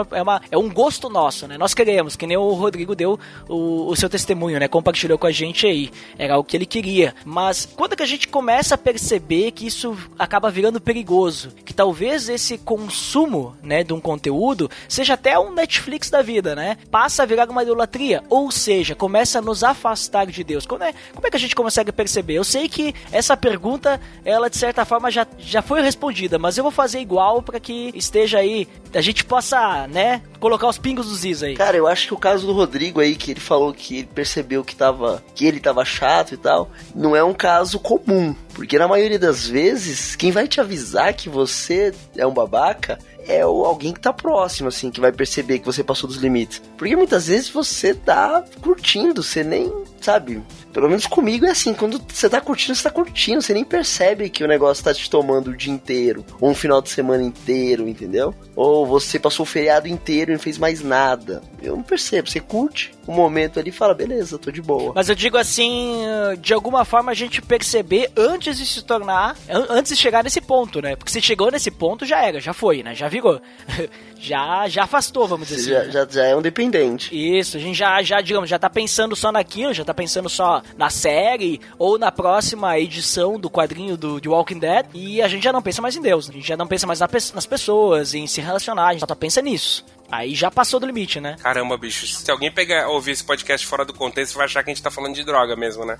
é um gosto nosso, né? Nós queremos, que nem o Rodrigo deu o seu testemunho, né? Compartilhou com a gente aí, era o que ele queria. Mas quando que a gente começa a perceber que isso acaba virando perigoso, que talvez esse consumo, né, de um conteúdo seja até um Netflix da vida, né? Passa a virar uma idolatria, ou seja, começa a nos afastar de Deus. Como é que a gente consegue perceber? Eu sei que essa pergunta, ela de certa forma já foi respondida, mas eu vou fazer igual para que esteja aí, a gente possa, né, colocar os pingos dos is aí. Cara, eu acho que o caso do Rodrigo aí, que ele falou que ele percebeu que ele tava chato e tal, não é um caso comum, porque na maioria das vezes, quem vai te avisar que você é um babaca é alguém que tá próximo, assim, que vai perceber que você passou dos limites. Porque muitas vezes você tá curtindo, você nem, sabe... Pelo menos comigo é assim, quando você tá curtindo, você nem percebe que o negócio tá te tomando o dia inteiro, ou um final de semana inteiro, entendeu? Ou você passou o feriado inteiro e não fez mais nada. Eu não percebo, você curte um momento ali e fala, beleza, tô de boa. Mas eu digo assim, de alguma forma a gente perceber antes de se tornar, antes de chegar nesse ponto, né? Porque se chegou nesse ponto, já era, já foi, né? Já virou. já afastou, vamos dizer assim. Já é um dependente. Isso, a gente digamos, já tá pensando só naquilo, já tá pensando só na série ou na próxima edição do quadrinho de Walking Dead, e a gente já não pensa mais em Deus, a gente já não pensa mais nas pessoas, em se relacionar, a gente só pensa nisso. Aí já passou do limite, né? Caramba, bicho, se alguém ouvir esse podcast fora do contexto, vai achar que a gente tá falando de droga mesmo, né?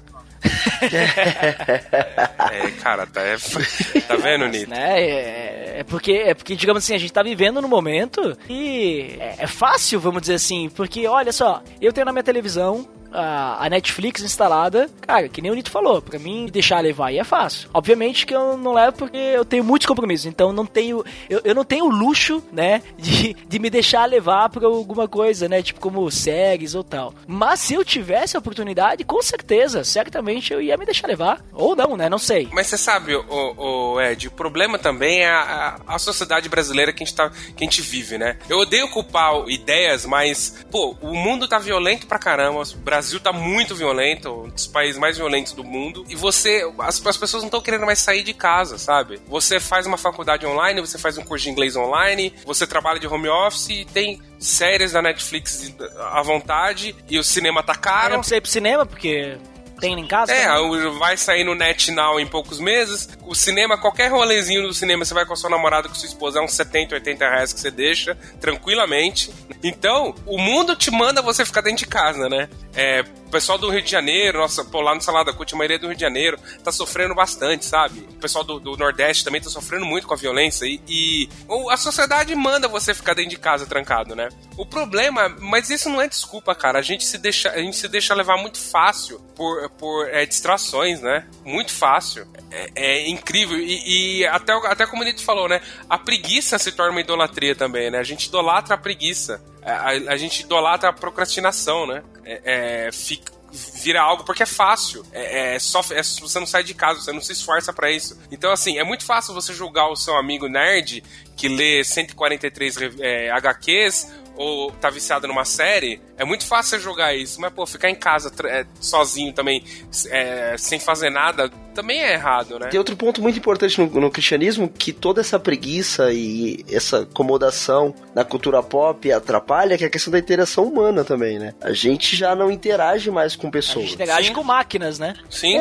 Cara, tá vendo, Nito? É porque, digamos assim, a gente tá vivendo num momento e é fácil, vamos dizer assim, porque, olha só, eu tenho na minha televisão a Netflix instalada, cara, que nem o Nito falou, pra mim deixar levar aí é fácil. Obviamente que eu não levo porque eu tenho muitos compromissos, então eu não tenho o luxo, né, de me deixar levar por alguma coisa, né, tipo como séries ou tal. Mas se eu tivesse a oportunidade, com certeza, certamente eu ia me deixar levar, ou não, né, não sei. Mas você sabe, Ed, o problema também é a sociedade brasileira que a gente vive, né? Eu odeio culpar ideias, mas, pô, o mundo tá violento pra caramba, o Brasil tá muito violento, um dos países mais violentos do mundo, e as pessoas não estão querendo mais sair de casa, sabe? Você faz uma faculdade online, você faz um curso de inglês online, você trabalha de home office e tem séries da Netflix à vontade, e o cinema tá caro. Eu não sei ir pro cinema, porque... tem em casa? Vai sair no NetNow em poucos meses. O cinema, qualquer rolezinho do cinema, você vai com a sua namorada, com a sua esposa, é uns 70, 80 reais que você deixa, tranquilamente. Então, o mundo te manda você ficar dentro de casa, né? O pessoal do Rio de Janeiro, lá no Salada Cult, a maioria do Rio de Janeiro tá sofrendo bastante, sabe? O pessoal do Nordeste também tá sofrendo muito com a violência e a sociedade manda você ficar dentro de casa trancado, né? O problema, mas isso não é desculpa, cara. A gente se deixa levar muito fácil por distrações, né? Muito fácil. É incrível. E até como o Nito falou, né? A preguiça se torna uma idolatria também, né? A gente idolatra a preguiça. A gente idolatra a procrastinação, né? Vira algo porque é fácil. Você não sai de casa, você não se esforça pra isso. Então, assim, é muito fácil você julgar o seu amigo nerd que lê 143 HQs ou tá viciado numa série. É muito fácil você jogar isso, mas, pô, ficar em casa sozinho também, sem fazer nada, também é errado, né? Tem outro ponto muito importante no cristianismo, que toda essa preguiça e essa acomodação na cultura pop atrapalha, que é a questão da interação humana também, né? A gente já não interage mais com pessoas. A gente interage com máquinas, né? Sim.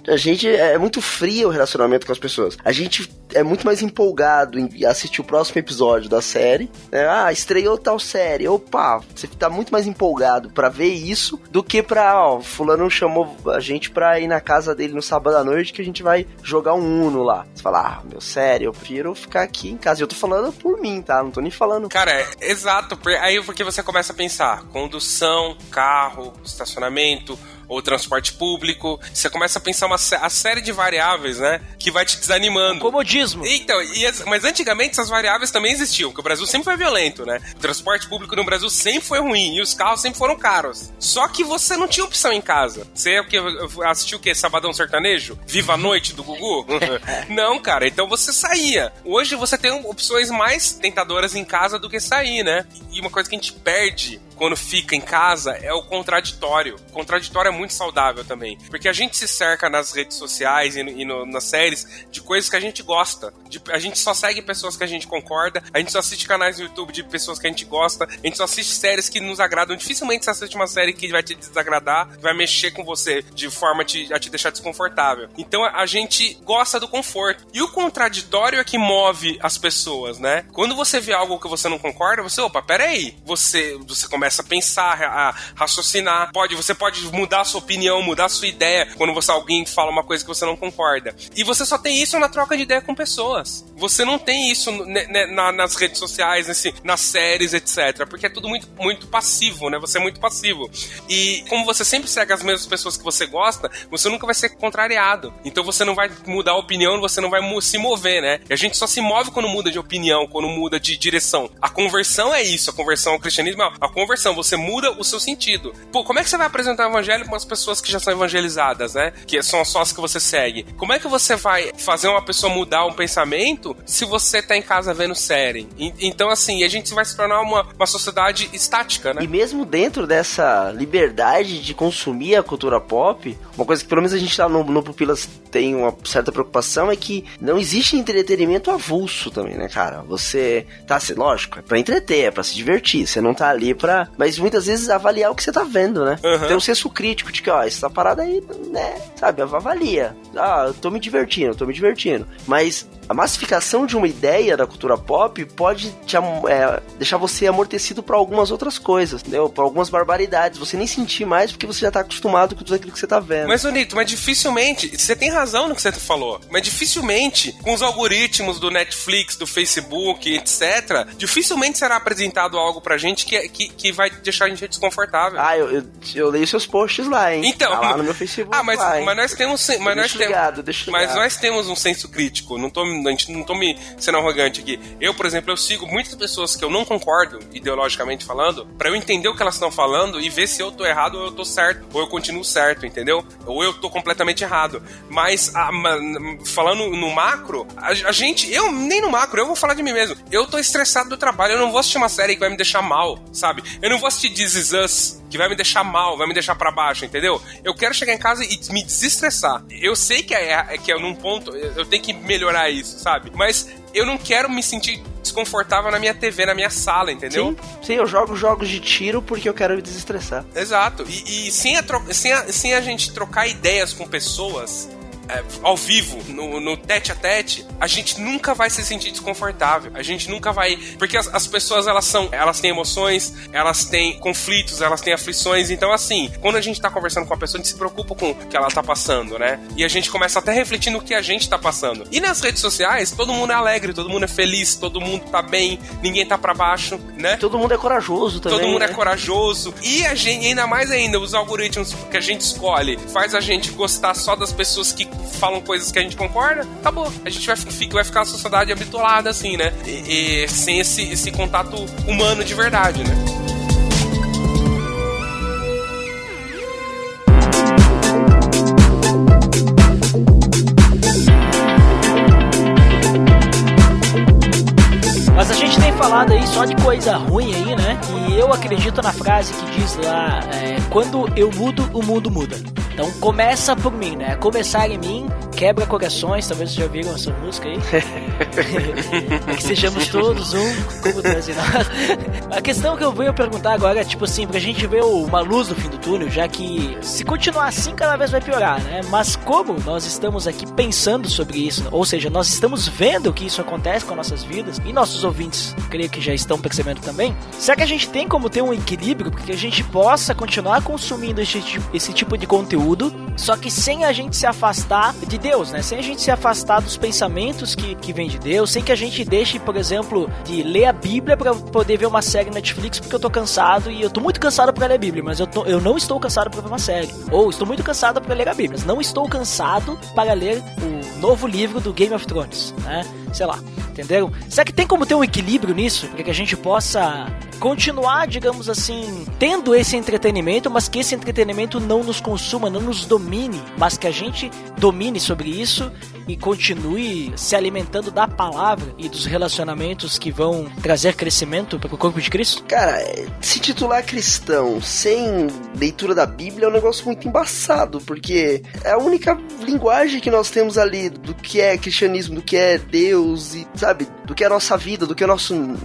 A gente é muito frio o relacionamento com as pessoas. A gente é muito mais empolgado em assistir o próximo episódio da série, né? Estreou tal série, opa, você tá muito mais empolgado pra ver isso do que pra, fulano chamou a gente pra ir na casa dele no sábado à noite que a gente vai jogar um Uno lá. Você fala, meu, sério, eu prefiro ficar aqui em casa. E eu tô falando por mim, tá? Não tô nem falando... Cara, exato. Aí porque você começa a pensar, condução, carro, estacionamento... ou transporte público, você começa a pensar a série de variáveis, né, que vai te desanimando. Comodismo. Então, mas antigamente essas variáveis também existiam, porque o Brasil sempre foi violento, né? O transporte público no Brasil sempre foi ruim, e os carros sempre foram caros. Só que você não tinha opção em casa. Você assistiu o quê? Sabadão Sertanejo? Viva a Noite do Gugu? Não, cara, então você saía. Hoje você tem opções mais tentadoras em casa do que sair, né? E uma coisa que a gente perde quando fica em casa é o contraditório. O contraditório é muito saudável também. Porque a gente se cerca nas redes sociais e nas séries de coisas que a gente gosta. A gente só segue pessoas que a gente concorda, a gente só assiste canais no YouTube de pessoas que a gente gosta, a gente só assiste séries que nos agradam. Dificilmente você assiste uma série que vai te desagradar, que vai mexer com você de forma a te deixar desconfortável. Então a gente gosta do conforto. E o contraditório é que move as pessoas, né? Quando você vê algo que você não concorda, peraí. Você começa a pensar, a raciocinar. Você pode mudar a sua opinião, mudar a sua ideia quando alguém fala uma coisa que você não concorda. E você só tem isso na troca de ideia com pessoas. Você não tem isso nas redes sociais, nas séries, etc. Porque é tudo muito, muito passivo, né? Você é muito passivo. E como você sempre segue as mesmas pessoas que você gosta, você nunca vai ser contrariado. Então você não vai mudar a opinião, você não vai se mover, né? E a gente só se move quando muda de opinião, quando muda de direção. A conversão é isso, a conversão ao cristianismo, a conversão, você muda o seu sentido. Pô, como é que você vai apresentar o evangelho com as pessoas que já são evangelizadas, né? Que são só as que você segue? Como é que você vai fazer uma pessoa mudar um pensamento se você tá em casa vendo série? Então, assim, a gente vai se tornar uma sociedade estática, né? E mesmo dentro dessa liberdade de consumir a cultura pop, uma coisa que pelo menos a gente lá no Pupilas tem uma certa preocupação é que não existe entretenimento avulso também, né, cara? Você tá, lógico, é pra entreter, é pra se divertir, você não tá ali pra... Mas muitas vezes avaliar o que você tá vendo, né? Uhum. Tem um senso crítico de que, essa parada aí, né, sabe, avalia. Eu tô me divertindo. Mas a massificação de uma ideia da cultura pop pode deixar você amortecido pra algumas outras coisas, entendeu? Pra algumas barbaridades. Você nem sentir mais porque você já tá acostumado com tudo aquilo que você tá vendo. Mas, Nito, dificilmente... Você tem razão no que você falou. Mas dificilmente, com os algoritmos do Netflix, do Facebook, etc., dificilmente será apresentado algo pra gente que vai deixar a gente desconfortável. Eu leio seus posts lá, hein? Então... Tá lá no meu Facebook. Mas nós temos... Mas nós temos um senso crítico. Não tô me sendo arrogante aqui. Eu, por exemplo, sigo muitas pessoas que eu não concordo, ideologicamente falando, pra eu entender o que elas estão falando e ver se eu tô errado ou eu tô certo, ou eu continuo certo, entendeu? Ou eu tô completamente errado. Mas, falando no macro, eu nem no macro, eu vou falar de mim mesmo. Eu tô estressado do trabalho, eu não vou assistir uma série que vai me deixar mal, sabe? Eu não vou assistir This Is Us, que vai me deixar mal, vai me deixar pra baixo, entendeu? Eu quero chegar em casa e me desestressar. Eu sei que é num ponto, eu tenho que melhorar isso, sabe? Mas eu não quero me sentir desconfortável na minha TV, na minha sala, entendeu? Sim, eu jogo jogos de tiro porque eu quero me desestressar. Exato. E sem a gente trocar ideias com pessoas... ao vivo, no tete a tete, a gente nunca vai se sentir desconfortável. A gente nunca vai... Porque as pessoas, elas têm emoções, elas têm conflitos, elas têm aflições. Então, assim, quando a gente tá conversando com a pessoa, a gente se preocupa com o que ela tá passando, né? E a gente começa até a refletir no que a gente tá passando. E nas redes sociais, todo mundo é alegre, todo mundo é feliz, todo mundo tá bem, ninguém tá pra baixo, né? Todo mundo é corajoso também. Todo mundo é corajoso. E a gente, ainda mais ainda, os algoritmos que a gente escolhe faz a gente gostar só das pessoas que falam coisas que a gente concorda, acabou. A gente vai ficar uma sociedade habitolada assim, né? E sem esse contato humano de verdade, né? Mas a gente tem falado aí só de coisa ruim aí, né? E eu acredito na frase que diz lá, quando eu mudo, o mundo muda. Então começa por mim, né? Começar em mim, quebra corações, talvez vocês já viram essa música aí. É que sejamos todos como Deus e nós. A questão que eu venho perguntar agora é, tipo assim, pra gente ver uma luz no fim do túnel, já que se continuar assim, cada vez vai piorar, né? Mas como nós estamos aqui pensando sobre isso, ou seja, nós estamos vendo que isso acontece com nossas vidas, e nossos ouvintes, creio que já estão percebendo também, será que a gente tem como ter um equilíbrio para que a gente possa continuar consumindo esse tipo de conteúdo, só que sem a gente se afastar de Deus, né? Sem a gente se afastar dos pensamentos que vêm de Deus, sem que a gente deixe, por exemplo, de ler a Bíblia para poder ver uma série Netflix porque eu tô cansado e eu tô muito cansado para ler a Bíblia, mas eu não estou cansado para ver uma série. Ou estou muito cansado para ler a Bíblia, mas não estou cansado para ler o novo livro do Game of Thrones, né? Sei lá, entenderam? Será que tem como ter um equilíbrio nisso? Para que a gente possa continuar, digamos assim, tendo esse entretenimento, mas que esse entretenimento não nos consuma, não nos domine, mas que a gente domine sobre isso e continue se alimentando da palavra e dos relacionamentos que vão trazer crescimento para o corpo de Cristo? Cara, se titular cristão sem leitura da Bíblia é um negócio muito embaçado, porque é a única linguagem que nós temos ali do que é cristianismo, do que é Deus, e sabe, do que é a nossa vida, do que é a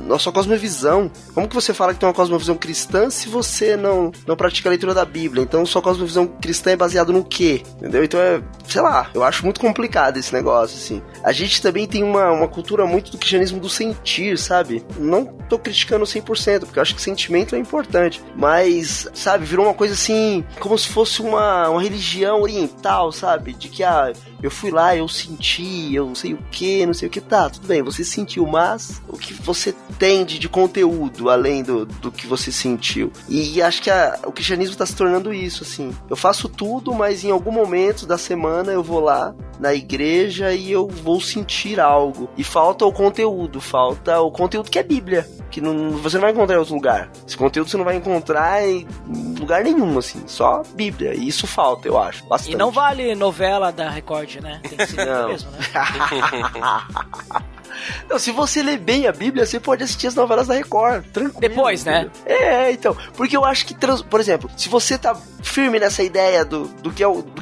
nossa cosmovisão. Como que você fala que tem uma cosmovisão cristã se você não pratica a leitura da Bíblia? Então sua cosmovisão cristã é baseada no quê? Entendeu? Então sei lá, eu acho muito complicado esse negócio, assim. A gente também tem uma cultura muito do cristianismo do sentir, sabe? Não tô criticando 100%, porque eu acho que sentimento é importante, mas, sabe, virou uma coisa assim, como se fosse uma religião oriental, sabe? De que, eu fui lá, eu senti, eu sei o que, não sei o que, tá, tudo bem, você sentiu, mas o que você tem de conteúdo além do que você sentiu? E acho que o cristianismo tá se tornando isso, assim. Eu faço tudo, mas em algum momento da semana eu vou lá na igreja e eu vou sentir algo. E falta o conteúdo que é Bíblia, que você não vai encontrar em outro lugar. Esse conteúdo você não vai encontrar em lugar nenhum, assim, só Bíblia. E isso falta, eu acho, bastante. E não vale novela da Record, né? Tem que ser mesmo, né? Não, se você ler bem a Bíblia, você pode assistir as novelas da Record, tranquilo. Depois, né? Então, porque eu acho que, por exemplo, se você tá firme nessa ideia do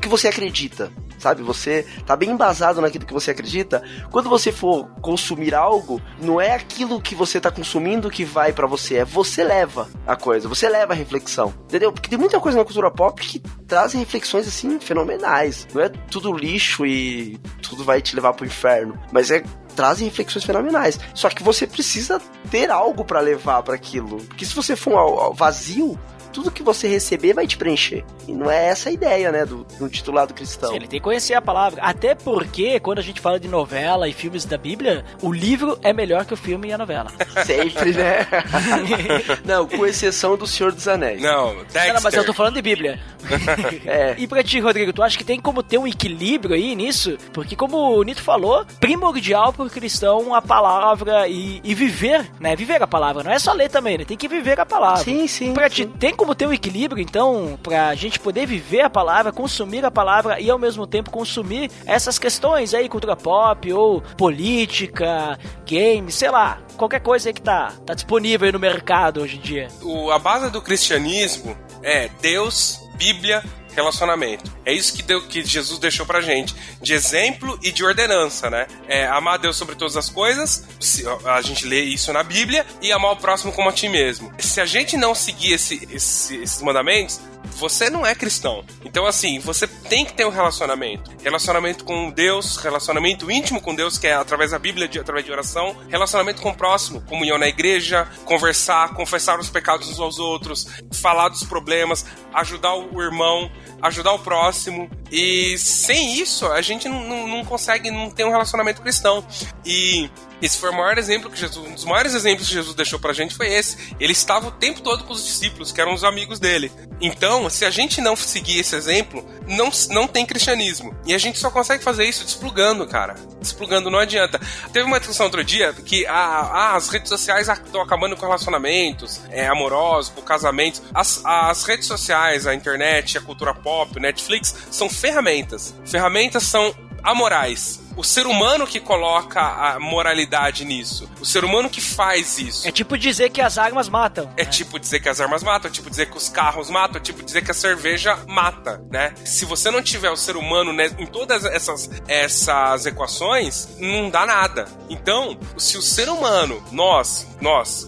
que você acredita, sabe? Você tá bem embasado naquilo que você acredita, quando você for consumir algo, não é aquilo que você tá consumindo que vai pra você, você leva a coisa, você leva a reflexão, entendeu? Porque tem muita coisa na cultura pop que trazem reflexões, assim, fenomenais. Não é tudo lixo e tudo vai te levar pro inferno, mas trazem reflexões fenomenais. Só que você precisa ter algo pra levar pra aquilo, porque se você for vazio, tudo que você receber vai te preencher. E não é essa a ideia, né, do titulado cristão. Sim, ele tem que conhecer a palavra. Até porque, quando a gente fala de novela e filmes da Bíblia, o livro é melhor que o filme e a novela. Sempre, né? Não, com exceção do Senhor dos Anéis. Não, Dexter. Não, mas eu tô falando de Bíblia. E pra ti, Rodrigo, tu acha que tem como ter um equilíbrio aí nisso? Porque, como o Nito falou, primordial pro cristão a palavra e viver, né? Viver a palavra. Não é só ler também, né? Tem que viver a palavra. Sim. Pra ti, tem como ter um equilíbrio, então, pra gente poder viver a palavra, consumir a palavra e ao mesmo tempo consumir essas questões aí, cultura pop ou política, games, sei lá, qualquer coisa aí que tá disponível aí no mercado hoje em dia. A base do cristianismo é Deus, Bíblia, relacionamento. É isso que Jesus deixou pra gente, de exemplo e de ordenança, né? Amar a Deus sobre todas as coisas, a gente lê isso na Bíblia, e amar o próximo como a ti mesmo. Se a gente não seguir esses mandamentos, você não é cristão. Então, assim, você tem que ter um relacionamento com Deus, relacionamento íntimo com Deus, que é através da Bíblia, através de oração, relacionamento com o próximo, comunhão na igreja, conversar, confessar os pecados uns aos outros, falar dos problemas, ajudar o irmão, ajudar o próximo. E sem isso, a gente não consegue não ter um relacionamento cristão. E esse foi o maior exemplo que Jesus, um dos maiores exemplos que Jesus deixou pra gente foi esse. Ele estava o tempo todo com os discípulos, que eram os amigos dele. Então, se a gente não seguir esse exemplo, não tem cristianismo. E a gente só consegue fazer isso desplugando, cara. Desplugando não adianta. Teve uma discussão outro dia que as redes sociais estão acabando com relacionamentos amorosos, com casamentos. As redes sociais, a internet, a cultura pop, o Netflix, são ferramentas. Ferramentas são amorais. O ser humano que coloca a moralidade nisso. O ser humano que faz isso. É tipo dizer que as armas matam. É tipo dizer que as armas matam, é tipo dizer que os carros matam, é tipo dizer que a cerveja mata, né? Se você não tiver o ser humano, né, em todas essas equações, não dá nada. Então, se o ser humano, nós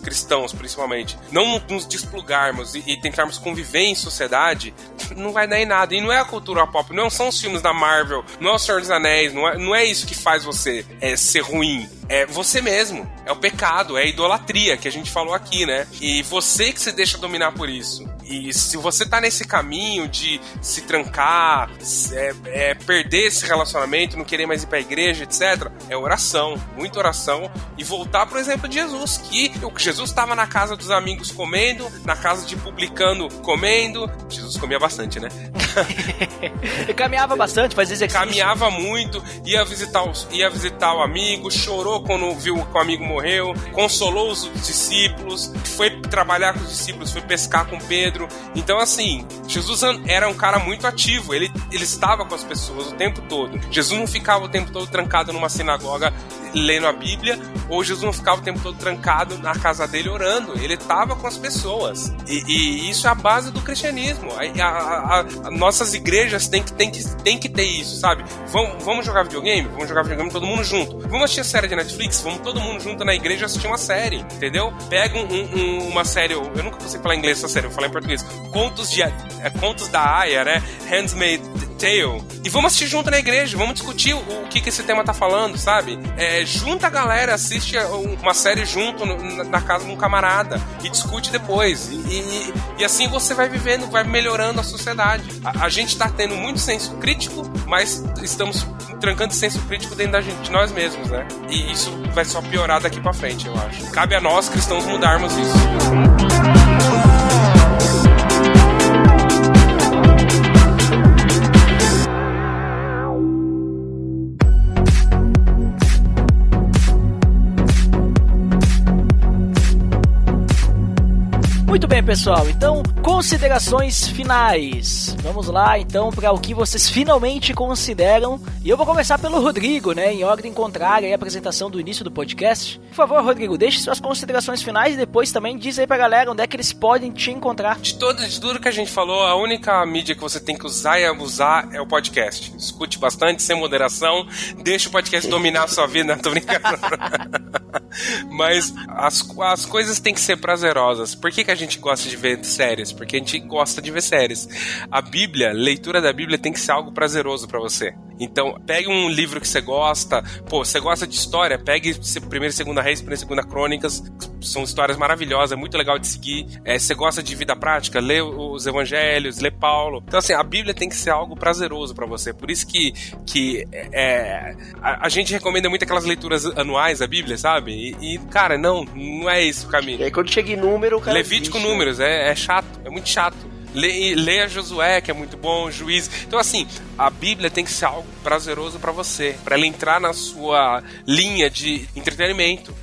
cristãos principalmente, não nos desplugarmos e tentarmos conviver em sociedade, não vai dar em nada. E não é a cultura pop, não são os filmes da Marvel, não é o Senhor dos Anéis, não é isso que faz você ser ruim. É você mesmo, é o pecado, é a idolatria que a gente falou aqui, né? E você que se deixa dominar por isso. E se você tá nesse caminho de se trancar, perder esse relacionamento, não querer mais ir pra igreja, etc., é oração, muita oração, e voltar pro exemplo de Jesus, que Jesus estava na casa dos amigos comendo, na casa de publicano comendo. Jesus comia bastante, né? Ele caminhava bastante, fazia exercício. Caminhava muito, ia visitar o amigo, chorou quando viu que o amigo morreu, consolou os discípulos, foi trabalhar com os discípulos, foi pescar com Pedro. Então, assim, Jesus era um cara muito ativo, ele estava com as pessoas o tempo todo. Jesus não ficava o tempo todo trancado numa sinagoga lendo a Bíblia, ou Jesus não ficava o tempo todo trancado na casa dele orando. Ele estava com as pessoas. E isso é a base do cristianismo. Nossas igrejas têm que ter isso, sabe? Vamos jogar videogame? Vamos jogar videogame todo mundo junto. Vamos assistir a série de Netflix? Vamos todo mundo junto na igreja assistir uma série, entendeu? Pega uma série, eu nunca consigo falar em inglês essa série, eu vou falar em português. Contos da Aya, né? Handmaid's Tale. E vamos assistir junto na igreja, vamos discutir o que esse tema tá falando, sabe? Junta a galera, assiste uma série junto na casa de um camarada e discute depois. E assim você vai vivendo, vai melhorando a sociedade. A gente tá tendo muito senso crítico, mas estamos trancando esse senso crítico dentro de nós mesmos, né? E isso vai só piorar daqui pra frente, eu acho. Cabe a nós, cristãos, mudarmos isso. Muito bem, pessoal, então, considerações finais. Vamos lá, então, para o que vocês finalmente consideram. E eu vou começar pelo Rodrigo, né, em ordem contrária aí a apresentação do início do podcast. Por favor, Rodrigo, deixe suas considerações finais e depois também diz aí pra galera onde é que eles podem te encontrar. De tudo que a gente falou, a única mídia que você tem que usar e abusar é o podcast. Escute bastante, sem moderação, deixa o podcast dominar a sua vida, não tô brincando. Mas as coisas têm que ser prazerosas. Por que a gente gosta de ver séries? Porque a gente gosta de ver séries. A Bíblia, leitura da Bíblia tem que ser algo prazeroso pra você. Então, pegue um livro que você gosta. Pô, você gosta de história? Pegue 1ª e 2ª Reis, 1ª e 2ª Crônicas. São histórias maravilhosas, é muito legal de seguir. Você gosta de vida prática? Lê os evangelhos, lê Paulo. Então, assim, a Bíblia tem que ser algo prazeroso pra você. Por isso que a gente recomenda muito aquelas leituras anuais da Bíblia, sabe? E cara, não é esse o caminho. E aí, quando chega em número, cara... Levítico, Números, é chato, é muito chato. Leia Josué, que é muito bom, Juízes. Então, assim, a Bíblia tem que ser algo prazeroso pra você, pra ela entrar na sua linha de entretenimento.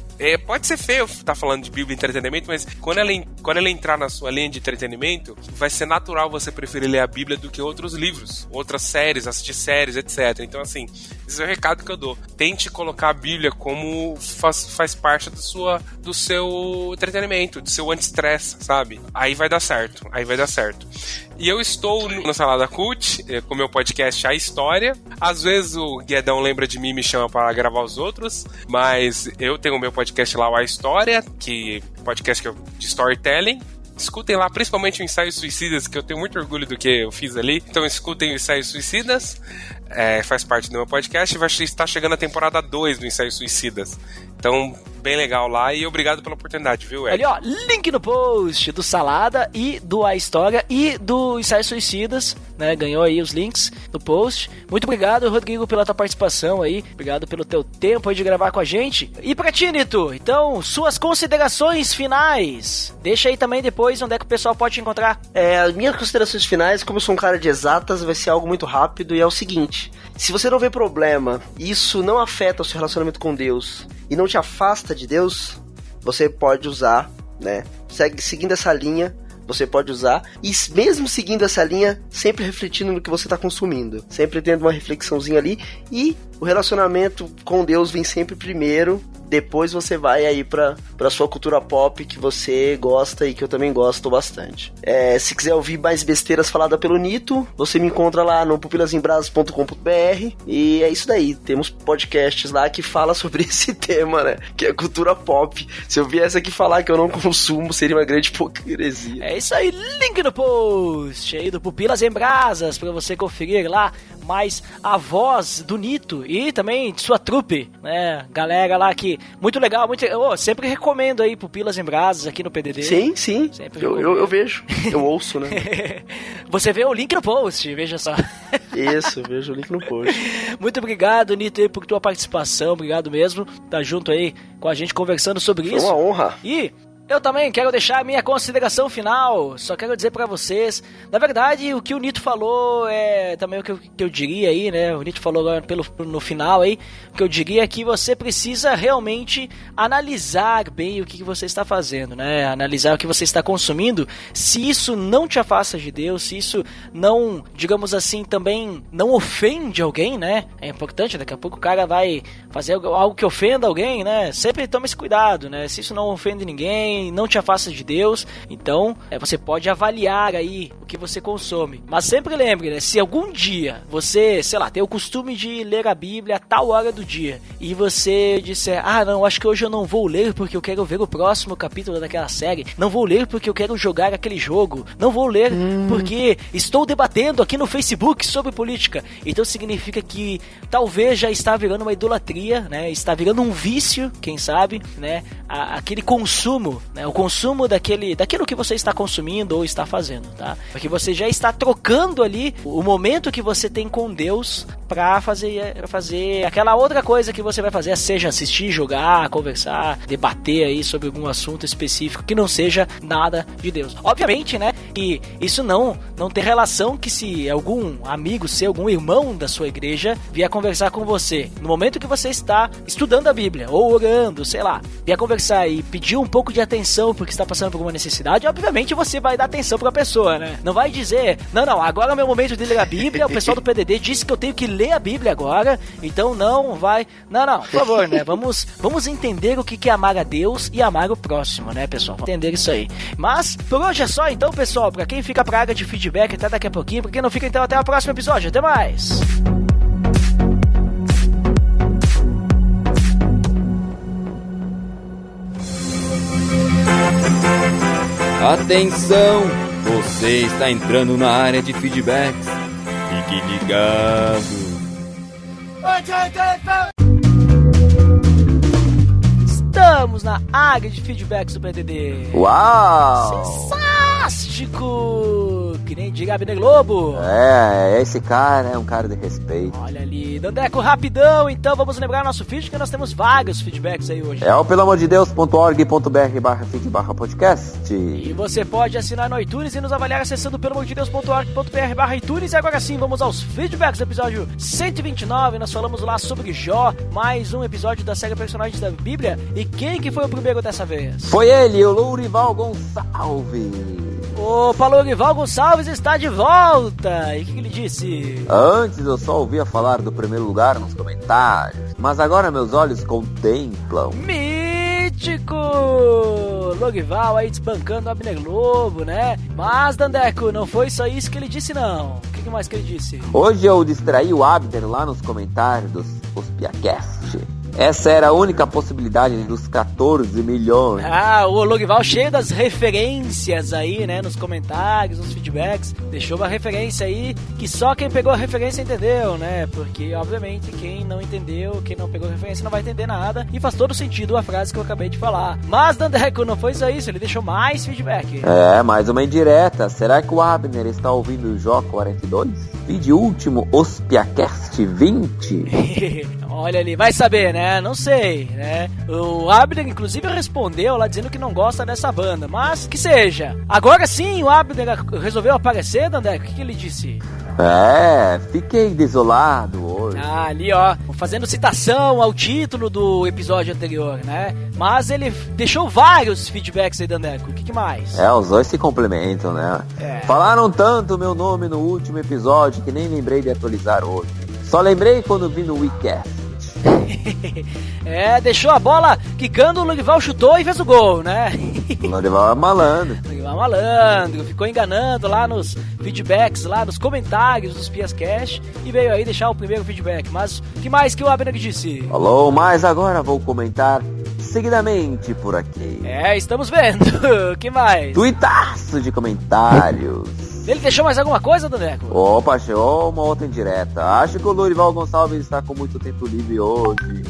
Pode ser feio estar falando de Bíblia e entretenimento, mas quando ela entrar na sua linha de entretenimento, vai ser natural você preferir ler a Bíblia do que outros livros, outras séries, assistir séries, etc. Então, assim, esse é o recado que eu dou. Tente colocar a Bíblia como faz parte do seu entretenimento, do seu anti-stress, sabe? Aí vai dar certo. E eu estou no Salada Cult, com o meu podcast A História. Às vezes o Guedão lembra de mim e me chama para gravar os outros, mas eu tenho o meu podcast lá, A História, que podcast de storytelling. Escutem lá, principalmente o Ensaios Suicidas, que eu tenho muito orgulho do que eu fiz ali. Então escutem o Ensaios Suicidas, faz parte do meu podcast. Vai estar chegando a temporada 2 do Ensaios Suicidas. Então, bem legal lá e obrigado pela oportunidade, viu, Ed? Ali, ó, link no post do Salada e do A História e do Ensaios Suicidas, né? Ganhou aí os links no post. Muito obrigado, Rodrigo, pela tua participação aí. Obrigado pelo teu tempo aí de gravar com a gente. E pra ti, Nito, então, suas considerações finais. Deixa aí também depois onde é que o pessoal pode te encontrar. As minhas considerações finais, como eu sou um cara de exatas, vai ser algo muito rápido e é o seguinte: se você não vê problema, isso não afeta o seu relacionamento com Deus e não te afasta de Deus, você pode usar, né? Seguindo essa linha, você pode usar, e mesmo seguindo essa linha, sempre refletindo no que você está consumindo, sempre tendo uma reflexãozinha ali, e o relacionamento com Deus vem sempre primeiro, depois você vai aí pra sua cultura pop que você gosta e que eu também gosto bastante. Se quiser ouvir mais besteiras faladas pelo Nito, você me encontra lá no pupilasembrasas.com.br, e é isso daí, temos podcasts lá que falam sobre esse tema, né, que é cultura pop. Se eu viesse aqui falar que eu não consumo, seria uma grande hipocrisia. É isso aí, link no post aí do Pupilas em Brasas pra você conferir lá mas a voz do Nito e também de sua trupe, né? Galera lá que, muito legal, sempre recomendo aí Pupilas em Brasas aqui no PDD. Sim, eu vejo, eu ouço, né? Você vê o link no post, veja só. Isso, eu vejo o link no post. Muito obrigado, Nito, aí, por tua participação, obrigado mesmo, tá junto aí com a gente conversando sobre isso. Foi uma honra. E eu também quero deixar a minha consideração final, só quero dizer pra vocês, na verdade, o que o Nito falou é também o que eu diria aí, né, o Nito falou agora no final aí, o que eu diria é que você precisa realmente analisar bem o que você está fazendo, né, analisar o que você está consumindo, se isso não te afasta de Deus, se isso não, digamos assim, também não ofende alguém, né, é importante, daqui a pouco o cara vai fazer algo que ofenda alguém, né, sempre tome esse cuidado, né, se isso não ofende ninguém, não te afasta de Deus, então você pode avaliar aí o que você consome, mas sempre lembre, né, se algum dia você, sei lá, tem o costume de ler a Bíblia a tal hora do dia, e você disser, não, acho que hoje eu não vou ler porque eu quero ver o próximo capítulo daquela série, não vou ler porque eu quero jogar aquele jogo, não vou ler porque estou debatendo aqui no Facebook sobre política, então significa que talvez já está virando uma idolatria, né, está virando um vício, quem sabe, né, aquele consumo, né, o consumo daquilo que você está consumindo ou está fazendo, tá? Porque você já está trocando ali o momento que você tem com Deus pra fazer aquela outra coisa que você vai fazer, seja assistir, jogar, conversar, debater aí sobre algum assunto específico que não seja nada de Deus. Obviamente, né, que isso não tem relação que se algum amigo seu, algum irmão da sua igreja vier conversar com você, no momento que você está estudando a Bíblia, ou orando, sei lá, vier conversar e pedir um pouco de atenção porque está passando por alguma necessidade, obviamente você vai dar atenção pra pessoa, né? Não vai dizer, não, agora é o meu momento de ler a Bíblia, o pessoal do PDD disse que eu tenho que ler a Bíblia agora, então não vai... Não, por favor, né? Vamos entender o que é amar a Deus e amar o próximo, né, pessoal? Vamos entender isso aí. Mas, por hoje é só, então, pessoal, pra quem fica pra área de feedback até daqui a pouquinho, pra quem não fica, então, até o próximo episódio. Até mais! Atenção! Você está entrando na área de feedbacks. Fique ligado! Estamos na área de feedbacks do PDD. Uau! Fantástico! Que nem diga Abner Globo. Esse cara é um cara de respeito. Olha ali, Dandeco, rapidão, então vamos lembrar nosso feed, que nós temos vários feedbacks aí hoje. É o pelamordedeus.org.br/feed/podcast. E você pode assinar no iTunes e nos avaliar acessando pelamordedeus.org.br/iTunes. E agora sim, vamos aos feedbacks do episódio 129. Nós falamos lá sobre Jó, mais um episódio da série Personagens da Bíblia. E quem que foi o primeiro dessa vez? Foi ele, o Lourival Gonçalves. Opa, Lourival Gonçalves está de volta! E o que ele disse? Antes eu só ouvia falar do primeiro lugar nos comentários, mas agora meus olhos contemplam. Mítico! Lourival aí desbancando o Abner Globo, né? Mas, Dandeco, não foi só isso que ele disse, não. O que mais que ele disse? Hoje eu distraí o Abner lá nos comentários dos Piacast. Essa era a única possibilidade dos 14 milhões. O Lourival cheio das referências aí, né? Nos comentários, nos feedbacks. Deixou uma referência aí que só quem pegou a referência entendeu, né? Porque, obviamente, quem não entendeu, quem não pegou a referência não vai entender nada. E faz todo sentido a frase que eu acabei de falar. Mas, Dandeco, não foi só isso. Ele deixou mais feedback. Mais uma indireta. Será que o Abner está ouvindo o Jó 42? Vídeo último, Os Piacast 20? Olha ali, vai saber, né? Não sei, né? O Abner, inclusive, respondeu lá dizendo que não gosta dessa banda, mas que seja. Agora sim, o Abner resolveu aparecer, Dandeco? O que ele disse? Fiquei desolado hoje. Ali, ó, fazendo citação ao título do episódio anterior, né? Mas ele deixou vários feedbacks aí, Dandeco. O que mais? Os dois se complementam, né? Falaram tanto meu nome no último episódio que nem lembrei de atualizar hoje. Só lembrei quando vi no WeCast. Deixou a bola quicando, o Lourival chutou e fez o gol, né? O Lourival é malandro. Ficou enganando lá nos feedbacks, lá nos comentários dos Piascast e veio aí deixar o primeiro feedback. Mas o que mais que o Abner disse? Falou, mas agora vou comentar seguidamente por aqui. Estamos vendo. O que mais? Tuitaço de comentários. Ele deixou mais alguma coisa, Dandeco? Opa, chegou uma outra indireta. Acho que o Lorival Gonçalves está com muito tempo livre hoje.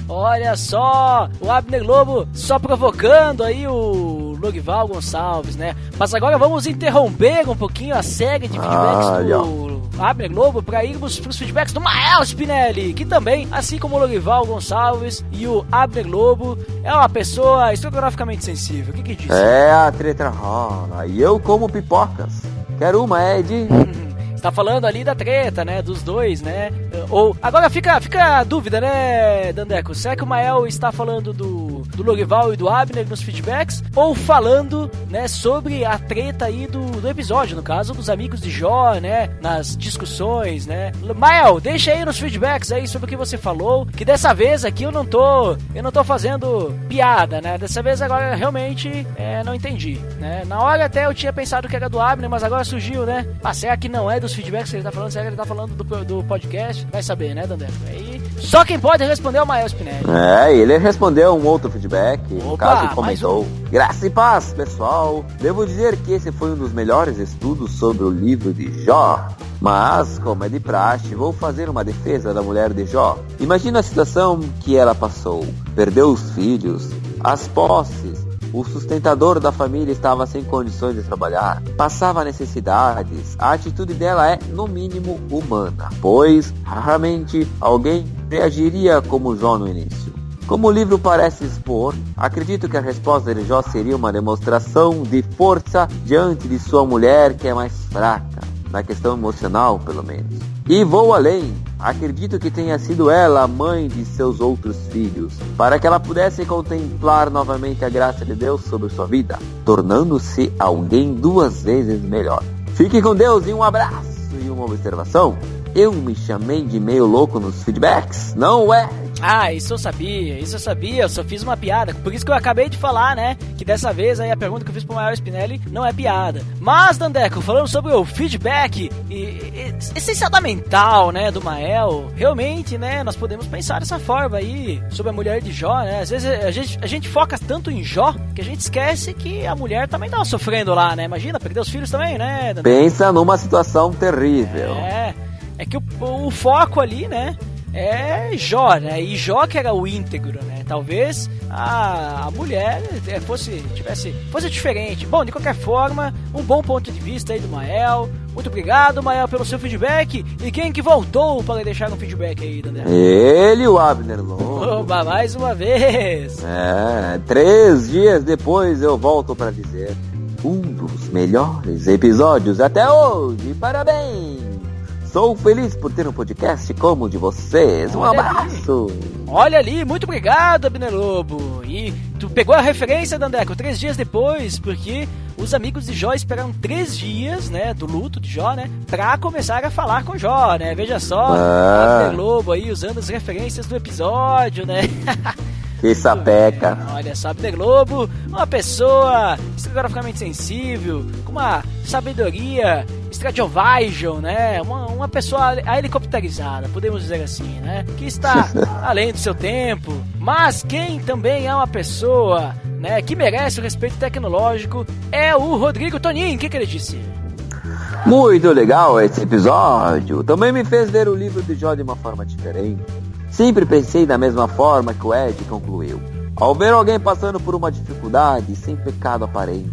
Olha só, o Abner Lobo só provocando aí o Lorival Gonçalves, né? Mas agora vamos interromper um pouquinho a série de feedbacks do Abner Lobo para irmos para os feedbacks do Mael Spinelli, que também, assim como o Lorival Gonçalves e o Abner Lobo, é uma pessoa estrogonoficamente sensível. O que diz? É, a treta rola. E eu como pipocas. Quero uma, Ed? Tá falando ali da treta, né, dos dois, né, ou, agora fica a dúvida, né, Dandeco, será que o Mael está falando do Lorival e do Abner nos feedbacks, ou falando, né, sobre a treta aí do episódio, no caso, dos amigos de Jó, né, nas discussões, né. Mael, deixa aí nos feedbacks aí sobre o que você falou, que dessa vez aqui eu não tô fazendo piada, né, dessa vez agora realmente não entendi, né, na hora até eu tinha pensado que era do Abner, mas agora surgiu, né, será que não é dos feedbacks que ele tá falando, será que ele tá falando do podcast? Vai saber, né, Dandeco? Aí, só quem pode responder é o Mael Spinelli. Ele respondeu um outro feedback, no caso comentou. Graça e paz, pessoal. Devo dizer que esse foi um dos melhores estudos sobre o livro de Jó. Mas, como é de praxe, vou fazer uma defesa da mulher de Jó. Imagina a situação que ela passou. Perdeu os filhos, as posses. O sustentador da família estava sem condições de trabalhar, passava necessidades. A atitude dela é, no mínimo, humana, pois raramente alguém reagiria como Jó no início. Como o livro parece expor, acredito que a resposta de Jó seria uma demonstração de força diante de sua mulher que é mais fraca, na questão emocional, pelo menos. E vou além. Acredito que tenha sido ela a mãe de seus outros filhos, para que ela pudesse contemplar novamente a graça de Deus sobre sua vida, tornando-se alguém 2 vezes melhor. Fique com Deus e um abraço. E uma observação: eu me chamei de meio louco nos feedbacks, não é? Isso eu sabia, eu só fiz uma piada. Por isso que eu acabei de falar, né, que dessa vez aí a pergunta que eu fiz pro Mael Spinelli não é piada. Mas, Dandeco, falando sobre o feedback essencial da mental, né, do Mael, realmente, né, nós podemos pensar dessa forma aí, sobre a mulher de Jó, né, às vezes a gente foca tanto em Jó, que a gente esquece que a mulher também tava sofrendo lá, né, imagina, perdeu os filhos também, né, Dandeco? Pensa numa situação terrível. É que o foco ali, né, é Jó, né? E Jó que era o íntegro, né? Talvez a mulher fosse diferente. Bom, de qualquer forma, um bom ponto de vista aí do Mael. Muito obrigado, Mael, pelo seu feedback. E quem que voltou para deixar um feedback aí, Daniel? Ele, o Abner Lobo. Oba, mais uma vez. 3 dias depois eu volto para dizer: um dos melhores episódios até hoje. Parabéns! Sou feliz por ter um podcast como o de vocês. Um abraço. Olha ali, muito obrigado, Abner Lobo. E tu pegou a referência, Dandeco, 3 dias depois, porque os amigos de Jó esperaram 3 dias, né, do luto de Jó, né, pra começar a falar com Jó, né. Veja só, Abner Lobo aí usando as referências do episódio, né. Que sapeca. Olha só, Abner Lobo, uma pessoa estrogonoficamente sensível, com uma sabedoria Stradivarius, né? Uma pessoa helicopterizada, podemos dizer assim, né? Que está além do seu tempo, mas quem também é uma pessoa, né, que merece o respeito tecnológico é o Rodrigo Tonin. O que ele disse? Muito legal esse episódio. Também me fez ler o livro de Jó de uma forma diferente. Sempre pensei da mesma forma que o Ed concluiu. Ao ver alguém passando por uma dificuldade sem pecado aparente,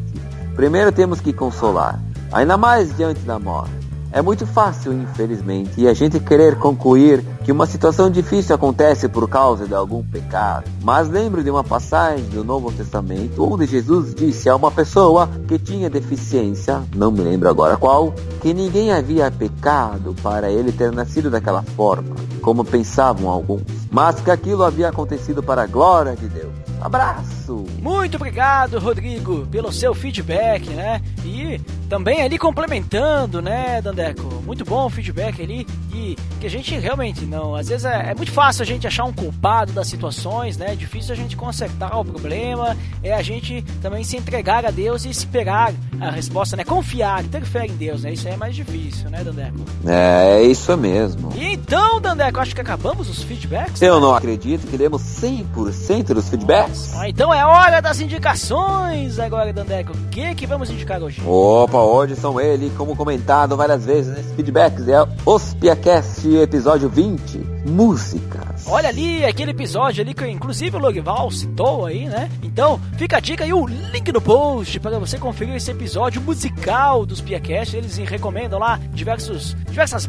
primeiro temos que consolar, ainda mais diante da morte. É muito fácil, infelizmente, a gente querer concluir que uma situação difícil acontece por causa de algum pecado. Mas lembro de uma passagem do Novo Testamento onde Jesus disse a uma pessoa que tinha deficiência, não me lembro agora qual, que ninguém havia pecado para ele ter nascido daquela forma, como pensavam alguns, mas que aquilo havia acontecido para a glória de Deus. Abraço! Muito obrigado, Rodrigo, pelo seu feedback, né? E também ali complementando, né, Dandeco? Muito bom o feedback ali, e que a gente realmente não... Às vezes é muito fácil a gente achar um culpado das situações, né? É difícil a gente consertar o problema, é a gente também se entregar a Deus e esperar a resposta, né? Confiar, ter fé em Deus, né? Isso aí é mais difícil, né, Dandeco? É isso mesmo. E então, Dandeco, acho que acabamos os feedbacks. Eu não acredito que demos 100% dos feedbacks. Então é é hora das indicações agora, Dandeco. O que vamos indicar hoje? Opa, hoje são ele, como comentado várias vezes nesse feedback, é Os Piacast episódio 20, músicas. Olha ali, aquele episódio ali que inclusive o Lorival citou aí, né? Então, fica a dica e o link no post para você conferir esse episódio musical dos Piacast. Eles recomendam lá diversas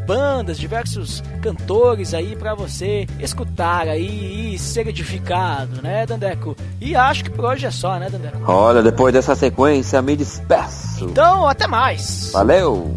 bandas, diversos cantores aí para você escutar aí e ser edificado, né, Dandeco? E acho que por hoje é só, né, Dandeco? Olha, depois dessa sequência, me despeço. Então, até mais. Valeu!